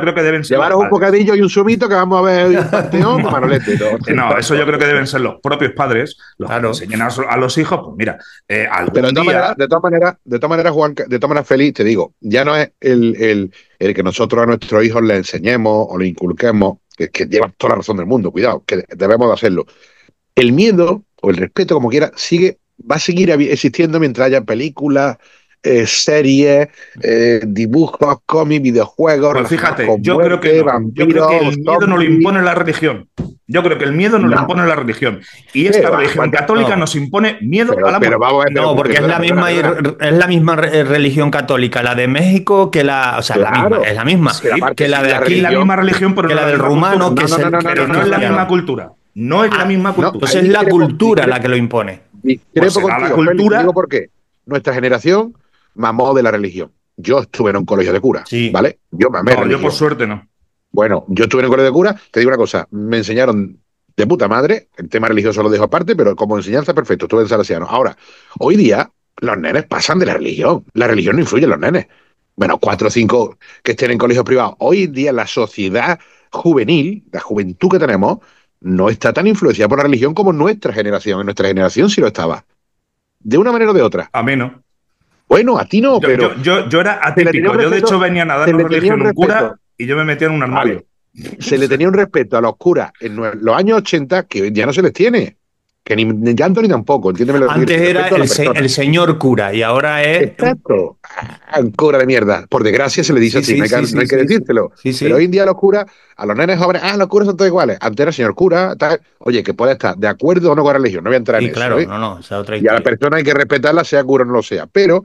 creo que deben ser los Llevaros un padres. bocadillo y un zumito que vamos a ver hoy un panteón con Manolete. No, eso yo creo que deben ser los propios padres los que Claro. enseñen a los hijos, pues mira, algún Pero día... de todas maneras, Juan, de todas maneras, Félix, te digo, ya no es el que nosotros a nuestros hijos le enseñemos o le inculquemos, que lleva toda la razón del mundo, cuidado, que debemos de hacerlo. El miedo o el respeto, como quiera, va a seguir existiendo mientras haya películas, series, dibujos, cómics, videojuegos. Pues fíjate, relacionados con yo creo que muerte, no. Yo creo que el vampiros, miedo no lo zombies. impone la religión. Yo creo que el miedo no lo No. impone la religión. Y esta va, religión cuando- católica no. nos impone miedo a la Pero muerte. vamos a ver, pero- No, porque perdona, perdona. es la misma religión católica, la de México, que la. O sea, la Claro. misma, es la misma. Sí, que la de la aquí. Es la misma religión, pero que no la es del misma rumano, cultura. que es el. No, Pero no es la misma cultura. No es la misma cultura. Entonces Ahí es la discrepo- cultura discrepo- la que lo impone. Discrepo Pues será la contigo, Félix, cultura- te digo por qué. Nuestra generación mamó de la religión. Yo estuve en un colegio de cura, Sí. ¿vale? Yo mamé No, yo religión. por suerte no. Bueno, yo estuve en un colegio de cura, te digo una cosa, me enseñaron de puta madre, el tema religioso lo dejo aparte, pero como enseñanza perfecto, estuve en Salesiano. Ahora, hoy día los nenes pasan de la religión no influye en los nenes. Bueno, 4 o 5 que estén en colegios privados. Hoy en día la sociedad juvenil, la juventud que tenemos, no está tan influenciada por la religión como en nuestra generación. En nuestra generación sí lo estaba. De una manera o de otra. A mí no. Bueno, a ti no, pero... Yo era se le tenía atípico. un Yo, de respeto- hecho, venía a se darnos le tenía religión un un cura respeto. y yo me metía en un armario. Vale. Se le tenía un respeto a los curas en los años 80 que hoy ya no se les tiene. Que ni llanto ni tampoco, entiéndeme lo que Antes digo, era respeto a la persona. el señor cura y ahora es. Exacto. Un cura de mierda. Por desgracia se le dice Sí, así, sí, no hay que, sí, no hay sí, que sí. decírselo. Sí, sí. Pero hoy en día los curas, a los nenes jóvenes, los curas son todos iguales. Antes era señor cura, tal. Oye, que puede estar de acuerdo o no con la religión, no voy a entrar Sí, en claro, eso. ¿eh? no, esa es otra Y a la historia. persona hay que respetarla, sea cura o no lo sea. Pero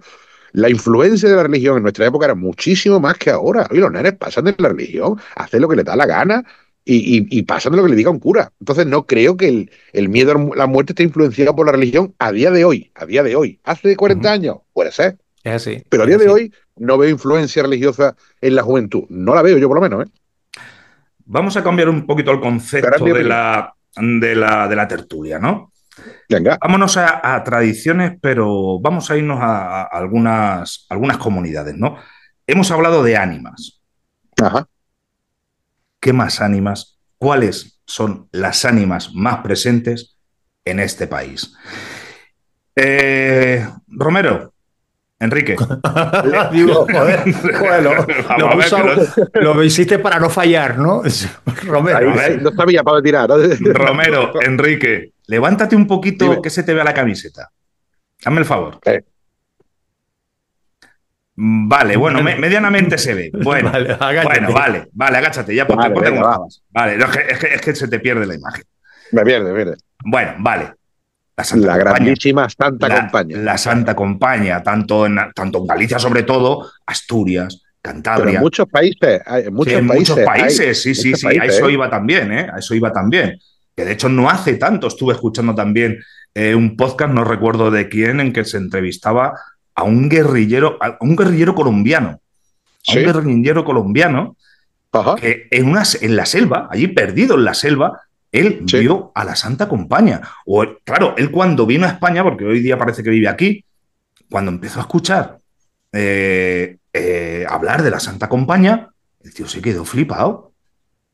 la influencia de la religión en nuestra época era muchísimo más que ahora. Hoy los nenes pasan de la religión, hacen lo que les da la gana y pasan de lo que le diga un cura. Entonces no creo que el miedo a la muerte esté influenciado por la religión a día de hoy. A día de hoy. Hace 40 años, puede ser. Es así. Pero a es día de así. hoy no veo influencia religiosa en la juventud. No la veo yo por lo menos. Vamos a cambiar un poquito el concepto Pero es mi de la tertulia, ¿no? Venga. Vámonos a tradiciones, pero vamos a irnos a algunas comunidades, ¿no? Hemos hablado de ánimas. Ajá. ¿Qué más ánimas? ¿Cuáles son las ánimas más presentes en este país? Romero, Enrique. Digo, joder, lo hiciste para no fallar, ¿no? Romero. Ahí, no sabía para tirar, ¿no? Romero, Enrique, levántate un poquito. Dime. Que se te vea la camiseta. Hazme el favor. Vale, bueno, medianamente se ve. Bueno, vale, agáchate, ya ponte como estabas. Vale, es que se te pierde la imagen. Me pierde. Bueno, vale. La grandísima Santa Compañía. La Santa Compañía, tanto en Galicia, sobre todo, Asturias, Cantabria. Pero en muchos países. Sí, a eso iba también, ¿eh? A eso iba también. Que de hecho no hace tanto estuve escuchando también un podcast, no recuerdo de quién, en que se entrevistaba a un guerrillero colombiano. ¿Sí? A un guerrillero colombiano. Ajá. Que en la selva, allí perdido en la selva, él vio a la Santa Compañía. O, claro, él cuando vino a España, porque hoy día parece que vive aquí, cuando empezó a escuchar hablar de la Santa Compañía, el tío se quedó flipado.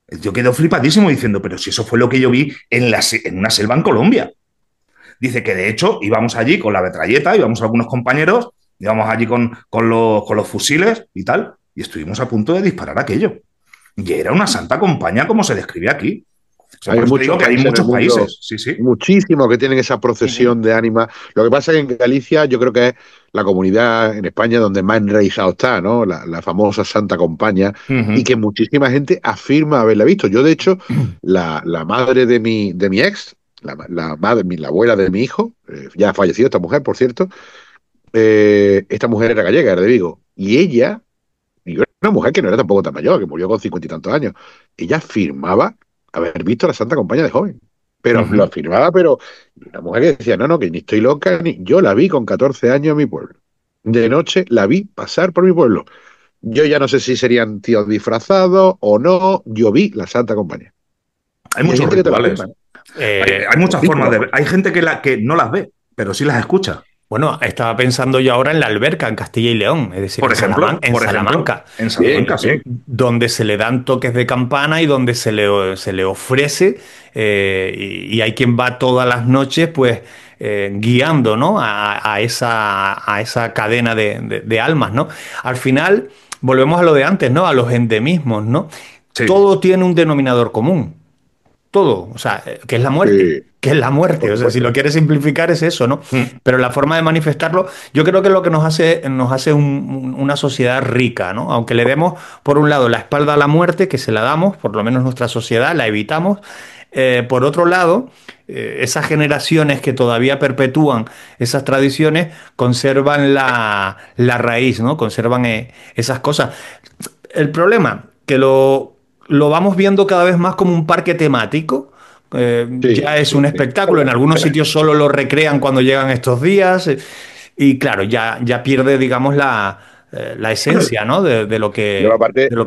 El tío quedó flipadísimo diciendo, pero si eso fue lo que yo vi en una selva en Colombia. Dice que de hecho íbamos allí con la metralleta, íbamos algunos compañeros, íbamos allí con los fusiles y tal, y estuvimos a punto de disparar aquello. Y era una Santa Compañía como se describe aquí. O sea, hay muchos países, sí. Muchísimos que tienen esa procesión de ánimas. Lo que pasa es que en Galicia yo creo que es la comunidad en España donde más enraizado está, ¿no? La famosa Santa Compañía, y que muchísima gente afirma haberla visto. Yo, de hecho, la madre de mi ex, la abuela de mi hijo, ya ha fallecido esta mujer, por cierto, esta mujer era gallega, era de Vigo, y ella, y una mujer que no era tampoco tan mayor, que murió con 50 y tantos años, ella afirmaba haber visto a la Santa Compañía de joven, pero lo afirmaba, pero una mujer que decía, no, que ni estoy loca, ni yo la vi con 14 años en mi pueblo, de noche la vi pasar por mi pueblo, yo ya no sé si serían tíos disfrazados o no, yo vi la Santa Compañía. Hay muchos rituales. Hay muchas formas de ver. Hay gente que no las ve, pero sí las escucha. Bueno, estaba pensando yo ahora en la Alberca, en Castilla y León, es decir, en Salamanca. En Salamanca, sí. Donde se le dan toques de campana y donde se le ofrece, y hay quien va todas las noches, pues, guiando, ¿no? a esa cadena de almas, ¿no? Al final, volvemos a lo de antes, ¿no? A los endemismos, ¿no? Sí. Todo tiene un denominador común. Todo, o sea, que es la muerte. Sí. Que es la muerte, o sea, si lo quieres simplificar es eso, ¿no? Pero la forma de manifestarlo, yo creo que es lo que nos hace una sociedad rica, ¿no? Aunque le demos, por un lado, la espalda a la muerte, que se la damos, por lo menos nuestra sociedad, la evitamos. Por otro lado, esas generaciones que todavía perpetúan esas tradiciones conservan la raíz, ¿no? Conservan esas cosas. El problema, que lo vamos viendo cada vez más como un parque temático. Ya es un espectáculo. En algunos sitios solo lo recrean cuando llegan estos días. Y claro, ya pierde, digamos, la esencia, ¿no? de lo que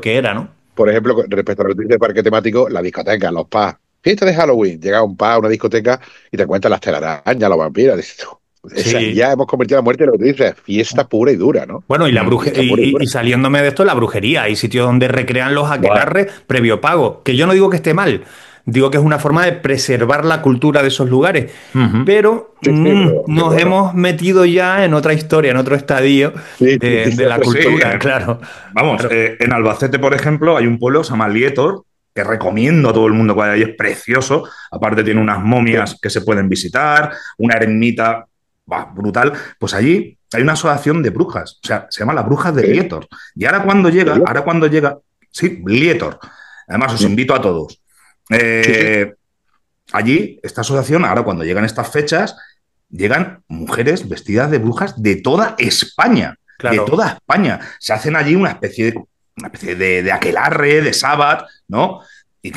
era, ¿no? Por ejemplo, respecto a la noticia de parque temático, la discoteca, los pubs. Fiesta de Halloween. Llega un pub a una discoteca y te cuentan las telarañas, los vampiros. Sí. Ya hemos convertido la muerte en lo que tú dices, fiesta pura y dura, ¿no? Bueno, y y saliéndome de esto, la brujería. Hay sitios donde recrean los aquelarres previo pago. Que yo no digo que esté mal. Digo que es una forma de preservar la cultura de esos lugares. Pero nos hemos metido ya en otra historia, en otro estadio de la cultura, claro. Vamos, claro. En Albacete, por ejemplo, hay un pueblo que se llama Lietor, que recomiendo a todo el mundo que vaya ahí, es precioso. Aparte tiene unas momias que se pueden visitar, una ermita brutal. Pues allí hay una asociación de brujas, o sea, se llama las Brujas de Lietor. Y ahora cuando llega, sí, Lietor. Además, os invito a todos. Allí, esta asociación, ahora cuando llegan estas fechas, llegan mujeres vestidas de brujas de toda España. Claro. De toda España. Se hacen allí una especie de aquelarre, de sábat, ¿no? Y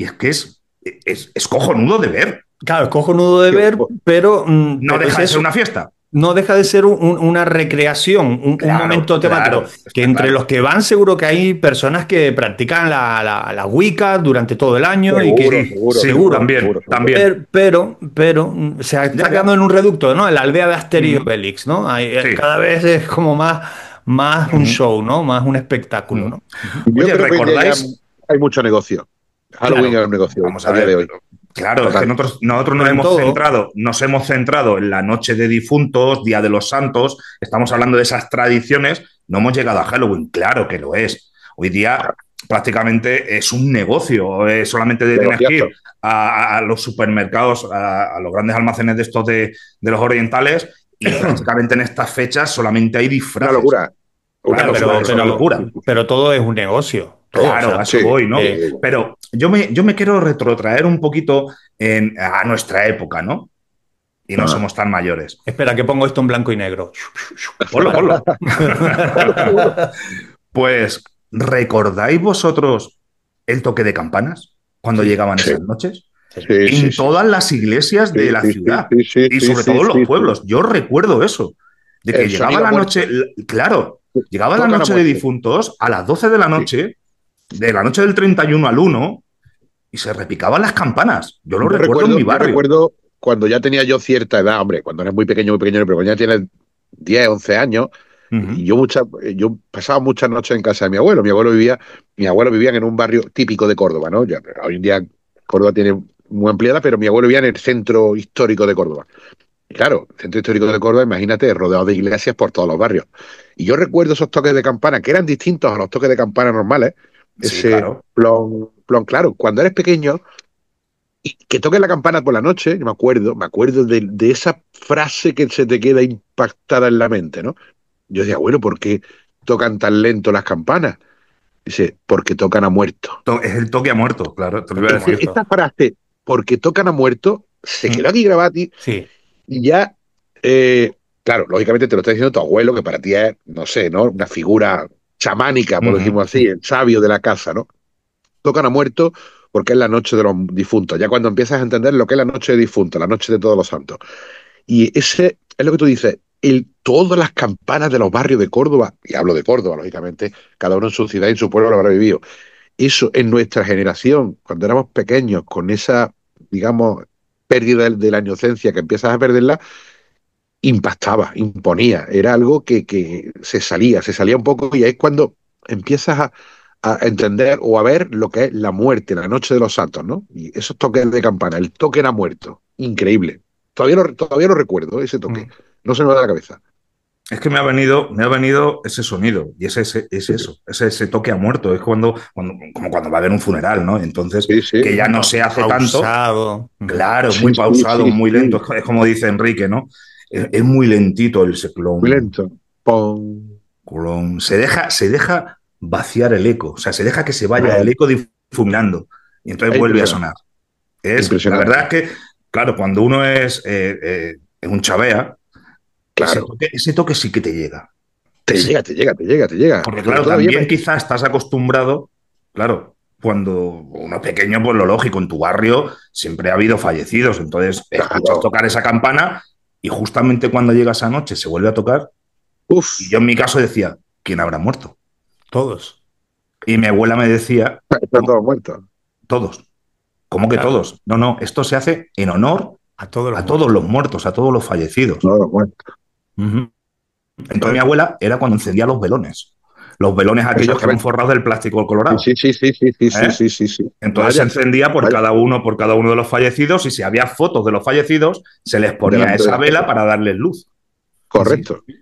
es que es cojonudo de ver. Claro, es cojonudo de ver, pero no deja de ser una fiesta. No deja de ser una recreación, un momento temático. Que entre los que van, seguro que hay personas que practican la Wicca durante todo el año. Seguro. También. Pero se está quedando en un reducto, ¿no? En la aldea de Asterix y Obelix, ¿no? Cada vez es como más un show, ¿no? Más un espectáculo, ¿no? Yo creo ¿recordáis? Que hay mucho negocio. Halloween es un negocio. Vamos a ver. De hoy. Claro, es que nosotros nos hemos centrado en la noche de difuntos, Día de los Santos, estamos hablando de esas tradiciones, no hemos llegado a Halloween, claro que lo es. Hoy día prácticamente es un negocio, solamente tienes que ir a los supermercados, a los grandes almacenes de estos de los orientales, y prácticamente en estas fechas solamente hay disfraces. Una locura. Claro, es una locura. Pero todo es un negocio. Todo, claro, a eso voy, ¿no? Pero yo me quiero retrotraer un poquito a nuestra época, ¿no? Y no somos tan mayores. Espera, que pongo esto en blanco y negro. Ponlo. Pues, ¿recordáis vosotros el toque de campanas cuando llegaban esas noches? En todas las iglesias de la ciudad y sobre todo en los pueblos. Yo recuerdo eso. De que llegaba la noche, claro, llegaba la noche de difuntos a las 12 de la noche, de la noche del 31 al 1, y se repicaban las campanas. Yo lo recuerdo en mi barrio. Yo recuerdo cuando ya tenía yo cierta edad, hombre, cuando eres muy pequeño, pero cuando ya tienes 10, 11 años, y yo pasaba muchas noches en casa de mi abuelo. Mi abuelo vivía en un barrio típico de Córdoba, ¿no? Ya, hoy en día Córdoba tiene muy ampliada, pero mi abuelo vivía en el centro histórico de Córdoba. Y claro, el centro histórico de Córdoba, imagínate, rodeado de iglesias por todos los barrios. Y yo recuerdo esos toques de campana, que eran distintos a los toques de campana normales. Claro. Plon, claro. Cuando eres pequeño y que toques la campana por la noche, yo me acuerdo de esa frase que se te queda impactada en la mente, ¿no? Yo decía, bueno, ¿por qué tocan tan lento las campanas? Dice, porque tocan a muerto. Es el toque a muerto, claro, te lo iba a decir. Esta frase, porque tocan a muerto, se quedó aquí grabada y ya, claro, lógicamente te lo está diciendo tu abuelo, que para ti es, no sé, ¿no? Una figura chamánica, por decirlo así, el sabio de la casa, ¿no? Tocan a muerto porque es la noche de los difuntos. Ya cuando empiezas a entender lo que es la noche de difuntos, la noche de todos los santos. Y ese es lo que tú dices, todas las campanas de los barrios de Córdoba, y hablo de Córdoba, lógicamente, cada uno en su ciudad y en su pueblo lo habrá vivido. Eso en nuestra generación, cuando éramos pequeños, con esa, digamos, pérdida de la inocencia que empiezas a perderla, impactaba, imponía. Era algo que se salía un poco, y ahí es cuando empiezas a entender o a ver lo que es la muerte, la noche de los santos, ¿no? Y esos toques de campana, el toque era muerto, increíble. Todavía lo recuerdo, ese toque. No se me va de la cabeza. Es que me ha venido ese sonido, y es ese toque a muerto. Es como cuando va a haber un funeral, ¿no? Entonces, que ya no se hace pausado. Tanto. Claro, muy pausado, muy lento. Es como dice Enrique, ¿no? Es muy lentito el clon. Muy lento. Clon. Se deja vaciar el eco. O sea, se deja que se vaya el eco difuminando. Y entonces vuelve a sonar. La verdad es que, claro, cuando uno es un chavea, claro, ese toque sí que te llega. Te llega. Porque claro, también quizás estás acostumbrado, claro, cuando uno es pequeño, pues lo lógico, en tu barrio siempre ha habido fallecidos, entonces escuchas tocar esa campana y justamente cuando llega esa noche se vuelve a tocar. Y yo en mi caso decía, ¿quién habrá muerto? Todos. Y mi abuela me decía... Están todos muertos. Todos. ¿Cómo que todos? No, esto se hace en honor a todos los muertos, a todos los fallecidos. Todos los muertos. Entonces mi abuela era cuando encendía los velones. Los velones aquellos que eran forrados del plástico colorado. Sí. Entonces se encendía por cada uno de los fallecidos, y si había fotos de los fallecidos, se les ponía esa vela para darles luz. Correcto. Sí.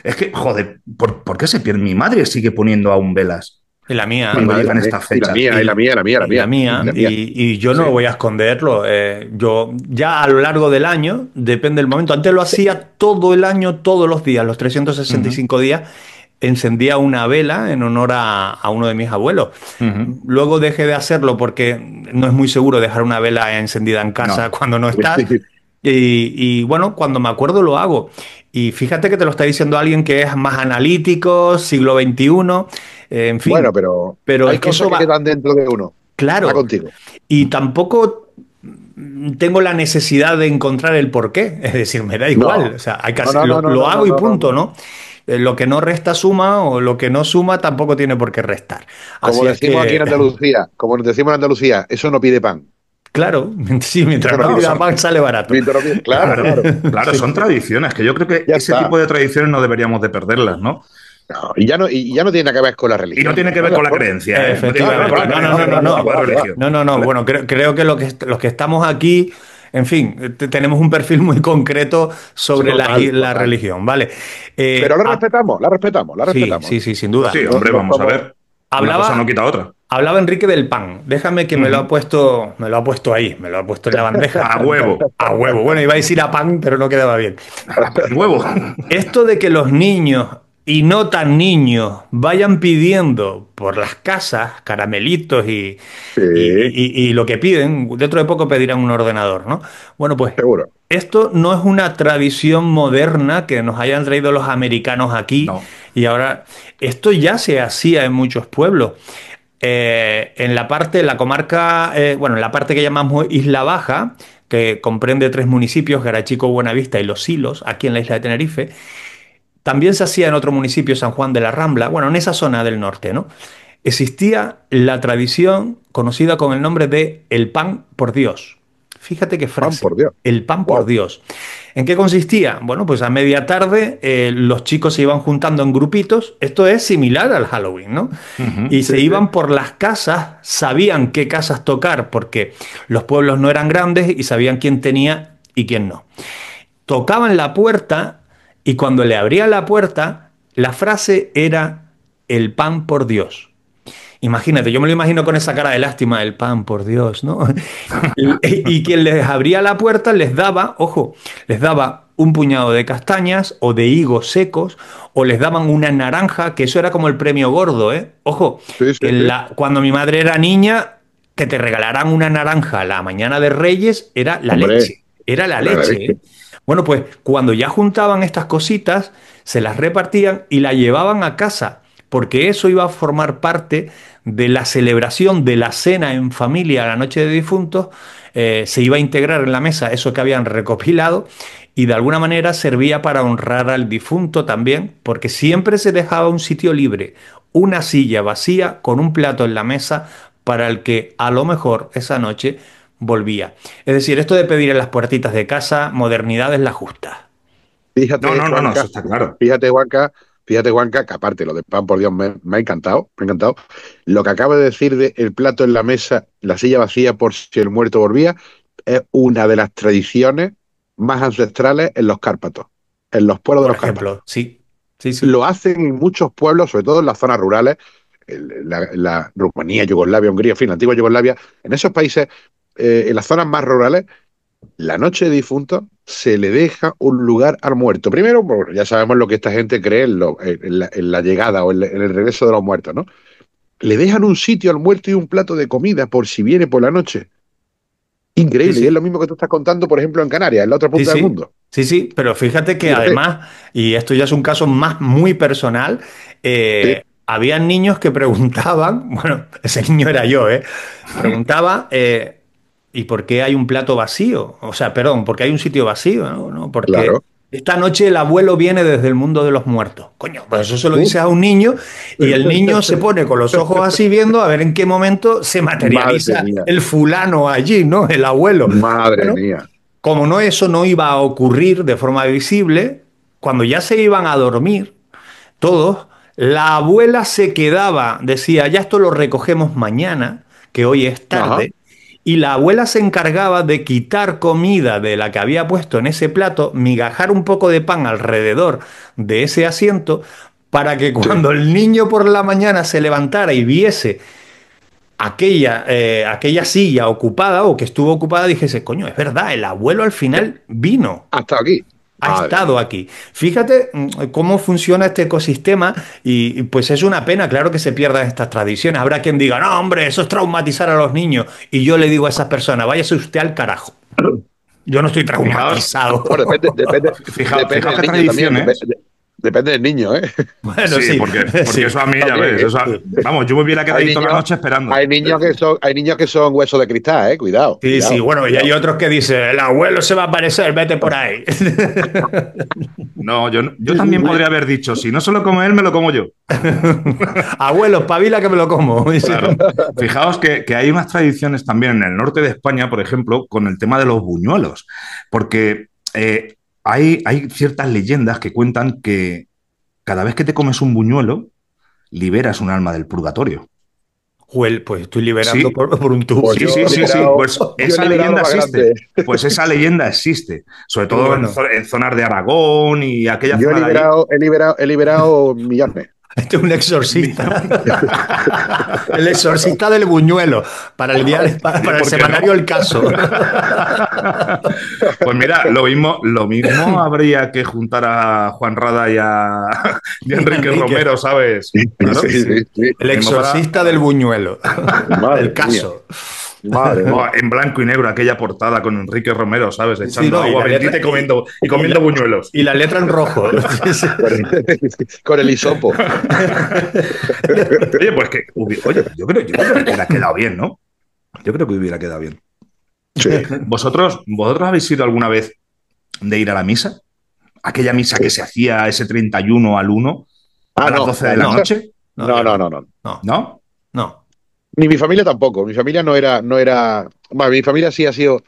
Es que, joder, ¿por qué se pierde? Mi madre sigue poniendo aún velas. Y la mía. Cuando llegan estas fechas. Y la mía. Y yo no voy a esconderlo. Yo ya a lo largo del año, depende del momento. Antes lo hacía todo el año, todos los días, los 365 días. Encendía una vela en honor a uno de mis abuelos. Luego dejé de hacerlo porque no es muy seguro dejar una vela encendida en casa cuando no estás. Y bueno, cuando me acuerdo lo hago. Y fíjate que te lo está diciendo alguien que es más analítico, siglo XXI, en fin. Bueno, pero hay es que cosas que quedan dentro de uno. Claro. Va contigo. Y tampoco tengo la necesidad de encontrar el porqué. Es decir, me da igual. O sea, hay que lo hago y punto, ¿no? Lo que no resta suma, o lo que no suma tampoco tiene por qué restar. Como decimos aquí en Andalucía, como nos decimos en Andalucía, eso no pide pan. Claro, sí, mientras no pida pan sale barato. Claro, son tradiciones, que yo creo que ese tipo de tradiciones no deberíamos de perderlas, ¿no? No, y ya no tiene nada que ver con la religión. Y no tiene que ver con la creencia. No tiene que ver Efectivamente. con la creencia, con la religión. No. Bueno, creo que los que estamos aquí, en fin, tenemos un perfil muy concreto sobre la religión, ¿vale? Pero la respetamos, la respetamos, la respetamos. Sí, sin duda. Sí, hombre, vamos a ver. Una cosa no quita otra. Hablaba Enrique del pan. Déjame que me lo ha puesto ahí, me lo ha puesto en la bandeja. A huevo. A huevo. Bueno, iba a decir a pan, pero no quedaba bien. A huevo. Esto de que los niños y no tan niños vayan pidiendo por las casas caramelitos y lo que piden, dentro de poco pedirán un ordenador, ¿no? Bueno, pues Seguro. esto no es una tradición moderna que nos hayan traído los americanos aquí No. y ahora esto ya se hacía en muchos pueblos. En la comarca, en la parte que llamamos Isla Baja, que comprende 3 municipios, Garachico, Buenavista y Los Silos, aquí en la isla de Tenerife, también se hacía en otro municipio, San Juan de la Rambla, bueno, en esa zona del norte, ¿no? Existía la tradición conocida con el nombre de el pan por Dios. Fíjate qué frase. Pan por Dios. El pan por Dios. ¿En qué consistía? Bueno, pues a media tarde los chicos se iban juntando en grupitos. Esto es similar al Halloween, ¿no? Y se iban por las casas, sabían qué casas tocar, porque los pueblos no eran grandes y sabían quién tenía y quién no. Tocaban la puerta y cuando le abrían la puerta, la frase era el pan por Dios. Imagínate, yo me lo imagino con esa cara de lástima, el pan por Dios, ¿no? Y quien les abría la puerta les daba, ojo, les daba un puñado de castañas o de higos secos o les daban una naranja, que eso era como el premio gordo, ¿eh? Ojo, cuando mi madre era niña, que te regalaran una naranja la mañana de Reyes era la leche, era la leche, ¿eh? Bueno, pues cuando ya juntaban estas cositas, se las repartían y la llevaban a casa, porque eso iba a formar parte de la celebración de la cena en familia a la noche de difuntos, se iba a integrar en la mesa eso que habían recopilado y de alguna manera servía para honrar al difunto también, porque siempre se dejaba un sitio libre, una silla vacía con un plato en la mesa para el que a lo mejor esa noche volvía. Es decir, esto de pedir en las puertitas de casa, modernidad es la justa. Fíjate, No, Juanca, eso está claro. Fíjate, Juanca, que aparte lo de pan por Dios me ha encantado, me ha encantado. Lo que acaba de decir de el plato en la mesa, la silla vacía por si el muerto volvía, es una de las tradiciones más ancestrales en los Cárpatos, en los pueblos de los Cárpatos. Sí. Lo hacen en muchos pueblos, sobre todo en las zonas rurales, la Rumanía, Yugoslavia, Hungría, en fin, la antigua Yugoslavia, en esos países, en las zonas más rurales, la noche de difuntos se le deja un lugar al muerto. Primero, porque ya sabemos lo que esta gente cree en la llegada o en el regreso de los muertos, ¿no? Le dejan un sitio al muerto y un plato de comida por si viene por la noche. Increíble, y es lo mismo que tú estás contando, por ejemplo, en Canarias, en la otra punta del mundo. Sí, pero fíjate que además, y esto ya es un caso muy personal, había niños que preguntaban, bueno, ese niño era yo, preguntaba, ¿y por qué hay un plato vacío? O sea, perdón, ¿por qué hay un sitio vacío? ¿No? Porque esta noche el abuelo viene desde el mundo de los muertos. Coño, pues eso se lo dices a un niño y el niño se pone con los ojos así viendo a ver en qué momento se materializa el fulano allí, ¿no? El abuelo. Madre mía. Como eso no iba a ocurrir de forma visible, cuando ya se iban a dormir todos, la abuela se quedaba, decía, ya esto lo recogemos mañana, que hoy es tarde, y la abuela se encargaba de quitar comida de la que había puesto en ese plato, migajar un poco de pan alrededor de ese asiento, para que cuando el niño por la mañana se levantara y viese aquella silla ocupada o que estuvo ocupada, dijese, coño, es verdad, el abuelo al final vino. Hasta aquí. Ha estado aquí. Fíjate cómo funciona este ecosistema y pues es una pena, claro, que se pierdan estas tradiciones. Habrá quien diga, no, hombre, eso es traumatizar a los niños. Y yo le digo a esas personas, váyase usted al carajo. Yo no estoy traumatizado. Bueno, depende Fijaos qué tradiciones. Depende del niño, ¿eh? Bueno, sí, porque eso a mí, ya ves. Vamos, yo me hubiera quedado ahí toda la noche esperando. Hay niños que son huesos de cristal, ¿eh? Cuidado. Sí, bueno, y hay otros que dicen, el abuelo se va a aparecer, vete por ahí. No, yo también podría haber dicho, si no se lo come él, me lo como yo. Abuelo, espabila que me lo como. Claro. Fijaos que hay unas tradiciones también en el norte de España, por ejemplo, con el tema de los buñuelos. Porque hay ciertas leyendas que cuentan que cada vez que te comes un buñuelo, liberas un alma del purgatorio. Joel, pues estoy liberando Sí, por un tubo. Pues sí, yo sí, he sí, sí. liberado, Pues yo he esa liberado lo leyenda más existe. grande. Pues esa leyenda existe. Sobre Qué todo bueno. en zonas de Aragón y aquella Yo he zona de allí. liberado, he liberado, he liberado millones. Este es un exorcista. El exorcista del buñuelo. Para el diario, Oye, para el ¿por qué semanario no? El Caso. Pues mira, lo mismo habría que juntar a Juan Rada y a Enrique Enrique. Romero, ¿sabes? Claro. Sí, sí, sí. El Mismo exorcista del buñuelo. El Madre mía, Caso. madre mía. En blanco y negro, aquella portada con Enrique Romero, ¿sabes? Sí, Echando no, y agua la bendita letra, y comiendo buñuelos. y la letra en rojo. Con el hisopo. Oye, pues oye, yo creo que hubiera quedado bien, ¿no? Yo creo que hubiera quedado bien. Sí, ¿Vosotros habéis ido alguna vez de ir a la misa? Aquella misa que sí. se hacía ese 31 al 1 Ah, a las no, 12 la de la misa. noche, No, No, yo no, no. no, no. No, ¿no? no. Ni mi familia tampoco. Mi familia no era. Bueno, mi familia sí ha sido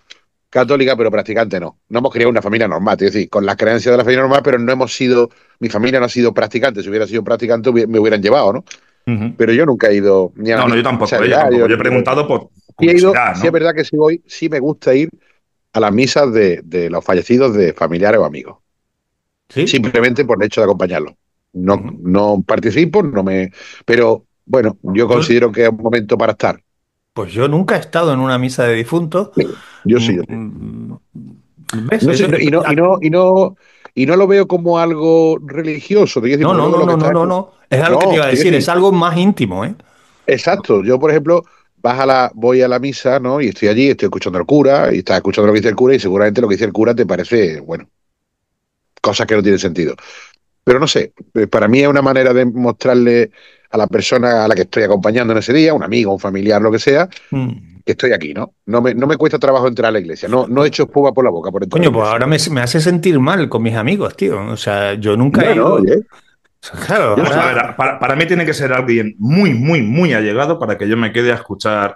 católica, pero practicante no. No hemos criado una familia normal, es decir, con las creencias de la familia normal, pero no hemos sido. Mi familia no ha sido practicante. Si hubiera sido practicante, me hubieran llevado, ¿no? Ujú. Pero yo nunca he ido ni a la No, no, yo misa tampoco, de yo tampoco. diario, Yo he ni nada. preguntado por Sí he ido, curiosidad, sí es ¿no? verdad que sí voy, sí me gusta ir a las misas de los fallecidos de familiares o amigos, ¿Sí? simplemente por el hecho de acompañarlos. No, Ujú. no participo, no me, pero bueno, yo Yo, considero que es un momento para estar. pues yo nunca he estado en una misa de difuntos. Yo sí, yo sí. Mm, mm, ¿Ves? No sé, y no lo veo como algo religioso, te quiero decir, No, porque no, luego no, lo que no, no, está es no, no. Es algo que te no, iba a te quiero decir, es decir, algo más íntimo, ¿eh? exacto. Yo, por ejemplo, voy a la misa, ¿no? Y estoy allí, estoy escuchando al cura, y estás escuchando lo que dice el cura, y seguramente lo que dice el cura te parece, bueno, cosas que no tienen sentido. Pero no sé, para mí es una manera de mostrarle a la persona a la que estoy acompañando en ese día, un amigo, un familiar, lo que sea, Mm. que estoy aquí, ¿no? No me cuesta trabajo entrar a la iglesia, no he hecho espuma por la boca por entrar a la Coño, pues iglesia. ahora me hace sentir mal con mis amigos, tío. O sea, yo nunca he Bueno, ido. oye, O sea, claro, yo Pues a sí. ver, para mí tiene que ser alguien muy, muy, muy allegado para que yo me quede a escuchar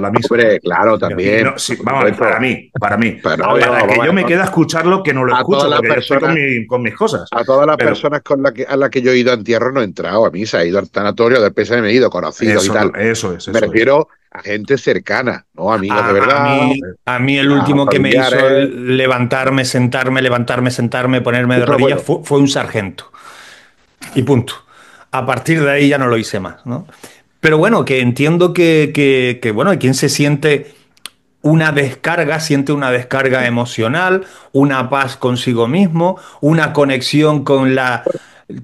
la misa. Hombre, claro, Fíjate. también, No, sí, por vamos a ver, para supuesto. mí, para mí. Pero no, Para que vamos yo a ver, me quede a escucharlo, que no lo a todas escucho, las porque yo estoy con, personas, con mis cosas. a todas las Pero personas a las que yo he ido a entierro no he entrado a misa, he ido al tanatorio, del PSM, he ido conocidos y tal. eso es, Me eso es. refiero a gente cercana, ¿no? Amigos de A verdad, mí el a último que me hizo familiares. levantarme, sentarme, ponerme de Eso es rodillas bueno. fue un sargento. Y punto. A partir de ahí ya no lo hice más, ¿no? Pero bueno, que entiendo que, bueno, hay quien se siente una descarga emocional, una paz consigo mismo, una conexión con la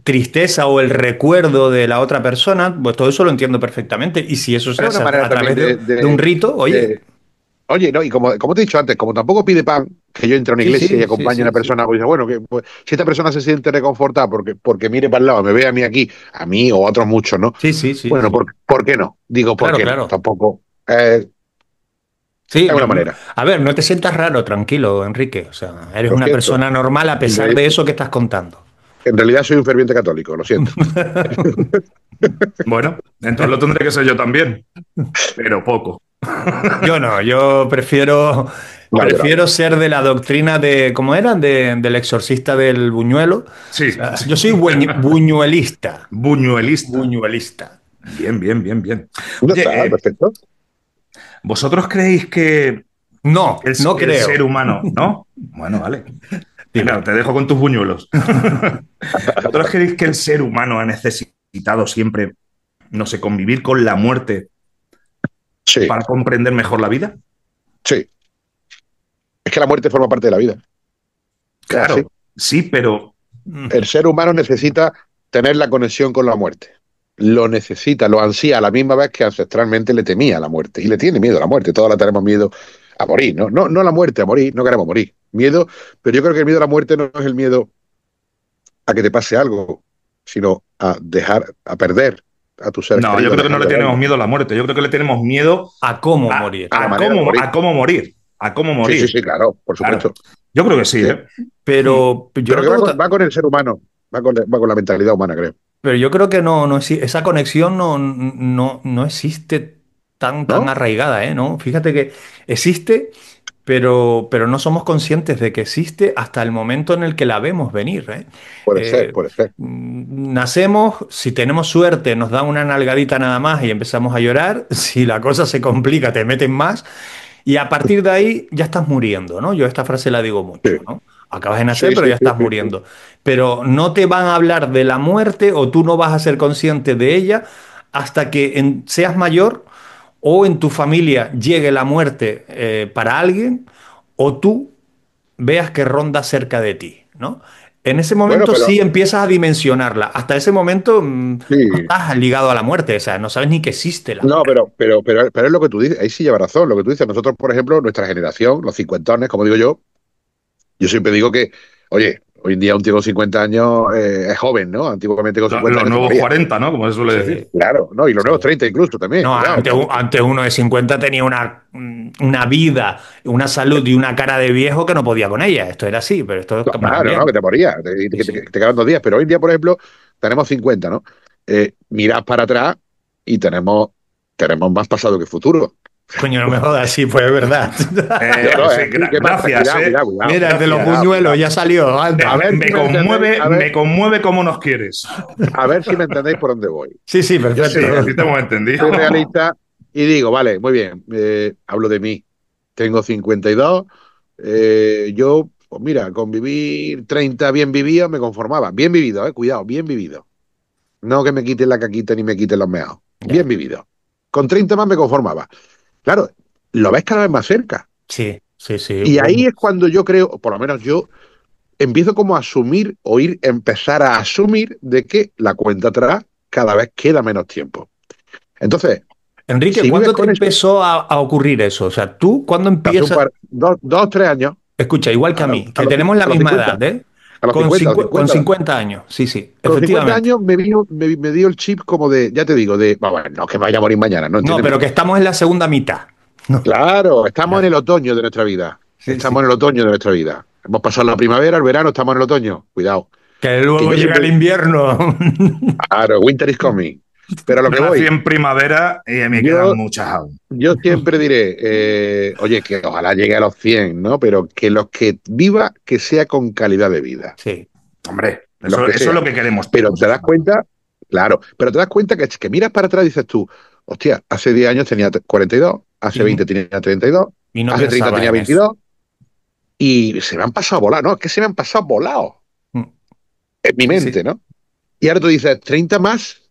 tristeza o el recuerdo de la otra persona, pues todo eso lo entiendo perfectamente. Y si eso se Es una hace manera a también través de un rito, oye, oye, no, y como te he dicho antes, como tampoco pide pan, que yo entre a una sí, iglesia y sí, sí, acompañe a sí, una sí. persona, pues dice, bueno, que pues, si esta persona se siente reconfortada porque mire para el lado, me ve a mí aquí, a mí o a otros muchos, ¿no? Sí, sí, sí, Bueno, sí. ¿por qué no? Digo, ¿por Claro, qué no? claro. Tampoco. Sí, Es una manera. a ver, no te sientas raro, tranquilo, Enrique. O sea, eres Lo una siento. persona normal a En pesar realidad, de eso que estás contando. en realidad soy un ferviente católico, lo siento. Bueno, entonces lo tendré que ser yo también, pero poco. Yo no, yo prefiero, No, yo no. prefiero ser de la doctrina de, ¿cómo era? Del exorcista del buñuelo. O Sí, sea, sí. yo soy buñuelista. Buñuelista. Buñuelista. Bien, bien, bien, bien. No Oye, está, perfecto. ¿vosotros creéis que No, el, no el ser creo. humano, no? Bueno, vale. Venga, Dime. te dejo con tus buñuelos. ¿Vosotros creéis que el ser humano ha necesitado siempre, no sé, convivir con la muerte Sí, para comprender mejor la vida? sí. Es que la muerte forma parte de la vida. Es así. Claro, sí, pero El ser humano necesita tener la conexión con la muerte. Lo necesita, lo ansía a la misma vez que ancestralmente le temía a la muerte. Y le tiene miedo a la muerte. Todos la tenemos miedo a morir, ¿no? No a la muerte, a morir. No queremos morir. Miedo, pero yo creo que el miedo a la muerte no es el miedo a que te pase algo, sino a dejar, a perder a tus seres no, yo queridos, creo que no dejar le de tenemos verlos. miedo a la muerte, yo creo que le tenemos miedo ¿A cómo a, morir? A la a manera de cómo, morir. a cómo morir, a cómo Sí, sí, morir. sí, claro, por Claro, supuesto. yo creo que sí, Sí. ¿eh? Pero yo Pero no que tengo va con el ser humano, va con la mentalidad humana, creo. pero yo creo que esa conexión no existe tan ¿No? arraigada, ¿eh? ¿No? Fíjate que existe pero no somos conscientes de que existe hasta el momento en el que la vemos venir, ¿eh? Puede ser, puede ser. Nacemos, si tenemos suerte, nos da una nalgadita nada más y empezamos a llorar. Si la cosa se complica, te meten más. Y a partir de ahí ya estás muriendo, ¿no? Yo esta frase la digo mucho, Sí, ¿no? Acabas de nacer, sí, pero sí, ya sí, estás sí, sí. muriendo. Pero no te van a hablar de la muerte o tú no vas a ser consciente de ella hasta que seas mayor o en tu familia llegue la muerte para alguien o tú veas que ronda cerca de ti, ¿no? En ese Bueno, momento pero sí empiezas a dimensionarla. Hasta ese momento no sí. estás ligado a la muerte, o sea, no sabes ni que existe la No, muerte. pero es lo que tú dices, ahí sí lleva razón, lo que tú dices. Nosotros, por ejemplo, nuestra generación, los cincuentones, como digo yo siempre digo que, oye, hoy en día un tío con 50 años es joven, ¿no? Antiguamente con 50 Los años te nuevos moría. 40, ¿no? Como se suele decir. Sí, Claro, no, y los nuevos sí. 30 incluso también, No, cuidado. antes uno de 50 tenía una vida, una salud y una cara de viejo que no podía con ella. Esto era así, pero esto va Claro, ¿no? Que cambiando. te morías, Sí, sí. te quedan 2 días. Pero hoy en día, por ejemplo, tenemos 50, ¿no? Mirad para atrás y tenemos más pasado que futuro. Coño, no me jodas, sí, pues es verdad. No, no, Sí, ¿qué pasa? gracias, Cuidado, cuidado, cuidado. Mira, el de los gracias. buñuelos ya salió. Anda. A ver si me entendéis, Me conmueve como nos quieres. a ver si me entendéis por dónde voy. Sí, sí, Yo Sí, a ti perfecto. te hemos entendido. soy realista y digo, vale, muy bien, hablo de mí. Tengo 52, yo, pues mira, con vivir 30 bien vivido me conformaba. Bien vivido, cuidado, bien vivido. No que me quiten la caquita ni me quiten los meados. Ya. Bien vivido. Con 30 más me conformaba. Claro, lo ves cada vez más cerca. Sí, sí, sí. Y ahí es cuando yo creo, o por lo menos yo, empiezo como a asumir o empezar a asumir de que la cuenta atrás cada vez queda menos tiempo. Entonces, Enrique, si vives ¿cuándo te con eso, empezó a ocurrir eso? O sea, tú, ¿cuándo hace empiezas? 2, 3 años, Escucha, igual que a a, mí, a que los, tenemos la a los misma 50, edad, ¿eh? a los 50, a los Con 50. 50 años, sí, sí, Con los 50 efectivamente. años me dio el chip como de, ya te digo, bueno, no que me vaya a morir mañana, no, No, entiéndeme. pero que estamos en la segunda mitad. No, Claro, estamos en claro. el otoño de nuestra vida. Sí, sí. Estamos en el otoño de nuestra vida. Hemos pasado la primavera, el verano, estamos en el otoño. Cuidado. Que Que luego yo llega el siempre, invierno. claro, winter is coming. Pero a lo Yo que nací voy, en primavera y me quedan yo, muchas aún. yo siempre diré, oye, que ojalá llegue a los 100, ¿no? Pero que los que viva, que sea con calidad de vida. Sí. Hombre, Los que eso es sea. lo que queremos Pero todos. te das cuenta, claro, pero te das cuenta que miras para atrás y dices tú, hostia, hace 10 años tenía 42, hace Y, 20 tenía 32, y no hace 30 pensaba tenía en eso. 22 y se me han pasado volados, no, es que se me han pasado volados Mm. en mi Sí, sí. mente, ¿no? Y ahora tú dices, 30 más,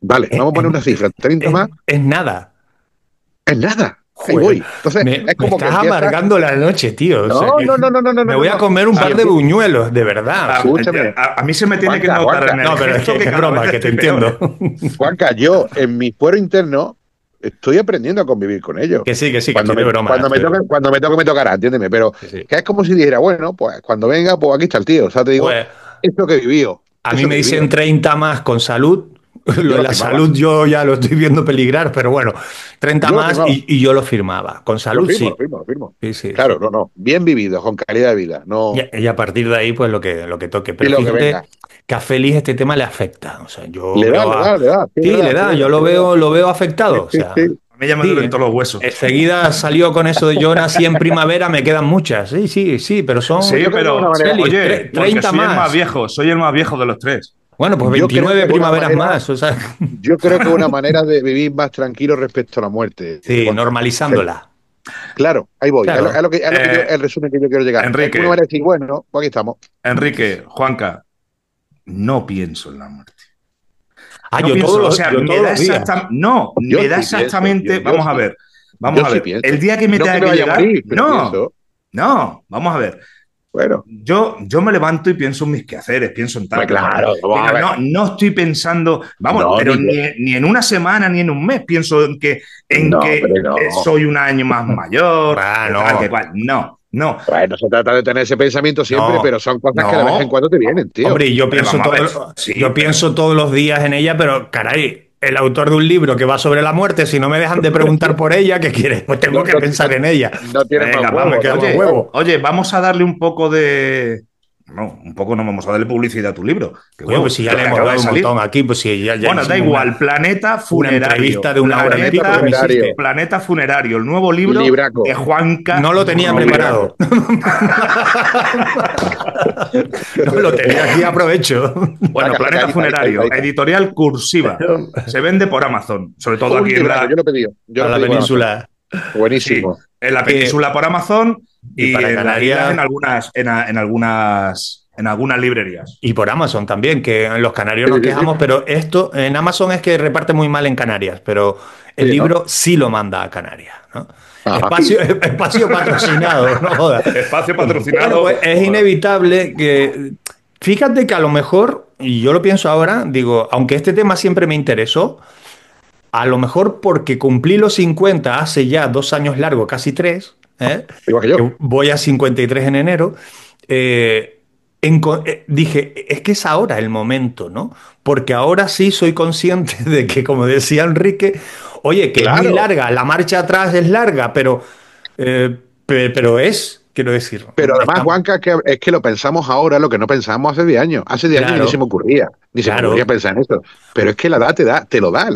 vale, Es, vamos a poner una cifra, 30 más es nada. es nada, ahí Joder, voy. Entonces, es me como que estás empieza, amargando la noche, tío. O sea, no, no, no, no, no, no, me no, voy a no. comer un Si par de empie- buñuelos, de verdad. O sea, escúchame, A mí se me tiene que Juanca, notar en Juanca, el no, pero es gesto que que es cada broma, vez que te estoy peor. entiendo. Juanca, yo en mi fuero interno estoy aprendiendo a convivir con ellos. Que sí, que Cuando estoy me, de broma. cuando me toque, me tocará, entiéndeme. Pero Sí, sí. que es como si dijera, bueno, pues cuando venga, pues aquí está el tío. O sea, te digo, Pues esto que he vivido, a mí eso me que he vivido. dicen 30 más con salud. Lo Yo de lo la firmaba, salud yo ya lo estoy viendo peligrar, pero bueno, 30 yo lo más firmaba, y yo lo firmaba. Con lo salud firmo, lo sí. firmo, lo firmo. Sí, sí, sí. Claro, no, no. Bien vivido, con calidad de vida. No, Y a partir de ahí, pues lo que toque. y Pero lo que fíjate venga. que a Félix este tema le afecta. O sea, yo veo Le a. da, le da. Sí, es Sí, le verdad, sí, es da, yo verdad, sí, es verdad. lo veo Sí, afectado. O sí, sea, sí. A mí ya me sí, duelen todos los huesos. enseguida salió con eso de yo nací en primavera, me quedan muchas. Sí, sí, sí, pero Sí, Pues son yo creo que es una pero manera, Félix, oye, porque 30 más. yo soy el más viejo de los tres. Bueno, pues creo que 29 es una primaveras manera, más. O sea, yo creo que es una manera de vivir más tranquilo respecto a la muerte, sí, Juanca. normalizándola. Claro, ahí voy. Claro. Es lo que yo, Eh, el resumen que yo quiero llegar. Es como una Enrique, manera de decir, bueno, pues aquí estamos. Enrique, Juanca, no pienso en la muerte. Ah, No pienso, o sea, yo me todos da los días. exactamente, no, Yo me da sí pienso, exactamente, yo vamos a sí ver, pienso. el día que me No que tenga me que vaya a llegar, morir, pero pienso. no, vamos a ver. Bueno, Yo me levanto y pienso en mis quehaceres, pienso en tal, pues claro, vamos a pero ver. no estoy pensando, vamos, No, pero ni yo. ni en una semana ni en un mes pienso en No, que hombre, no. soy un año más mayor, Ah, que tal, que no, cual. No, no, Bueno, se trata de tener ese pensamiento siempre, no, pero son cosas que de vez en no. cuando te vienen, tío. hombre, y Hombre, vamos a ver. Sí, yo pero pienso todos los días en ella, pero caray, el autor de un libro que va sobre la muerte, si no me dejan de preguntar por ella, ¿qué quieres? Pues tengo No, que no, pensar en ella. no tienes venga, más vamos. huevos, Me quedo no con más Oye, huevos. huevo. oye, vamos a darle un poco No, un poco no vamos a darle publicidad a tu libro. Que, Oye, pues si ya le hemos dado un montón aquí, pues si ya bueno, da igual, Planeta Funerario. Una entrevista de una hora y pico que me hiciste. Planeta Funerario, el nuevo libro Libraco. de Juanca. No lo tenía preparado. No lo tenía aquí, aprovecho. Bueno, Planeta Funerario, editorial Cursiva. Se vende por Amazon, sobre todo aquí en Yo lo he pedido. A la península. Buenísimo. Sí, en la península por Amazon y para en Canarias en algunas librerías. Y por Amazon también, que en los canarios nos quejamos, pero esto en Amazon es que reparte muy mal en Canarias, pero el libro sí lo manda a Canarias, ¿no? Espacio patrocinado, no jodas. Espacio patrocinado. Bueno, pues es inevitable que... Fíjate que a lo mejor, y yo lo pienso ahora, digo, aunque este tema siempre me interesó, a lo mejor porque cumplí los 50 hace ya 2 años largos, casi 3, Igual que yo. voy a 53 en enero, dije, es que es ahora el momento, ¿no? Porque ahora sí soy consciente de que, como decía Enrique, oye, que es muy larga, la marcha atrás es larga, pero quiero decir... Pero además, Juanca, es que lo pensamos ahora, lo que no pensábamos hace 10 años. Hace 10 años ni se me ocurría, se me ocurría pensar en eso. Pero es que la edad te lo da,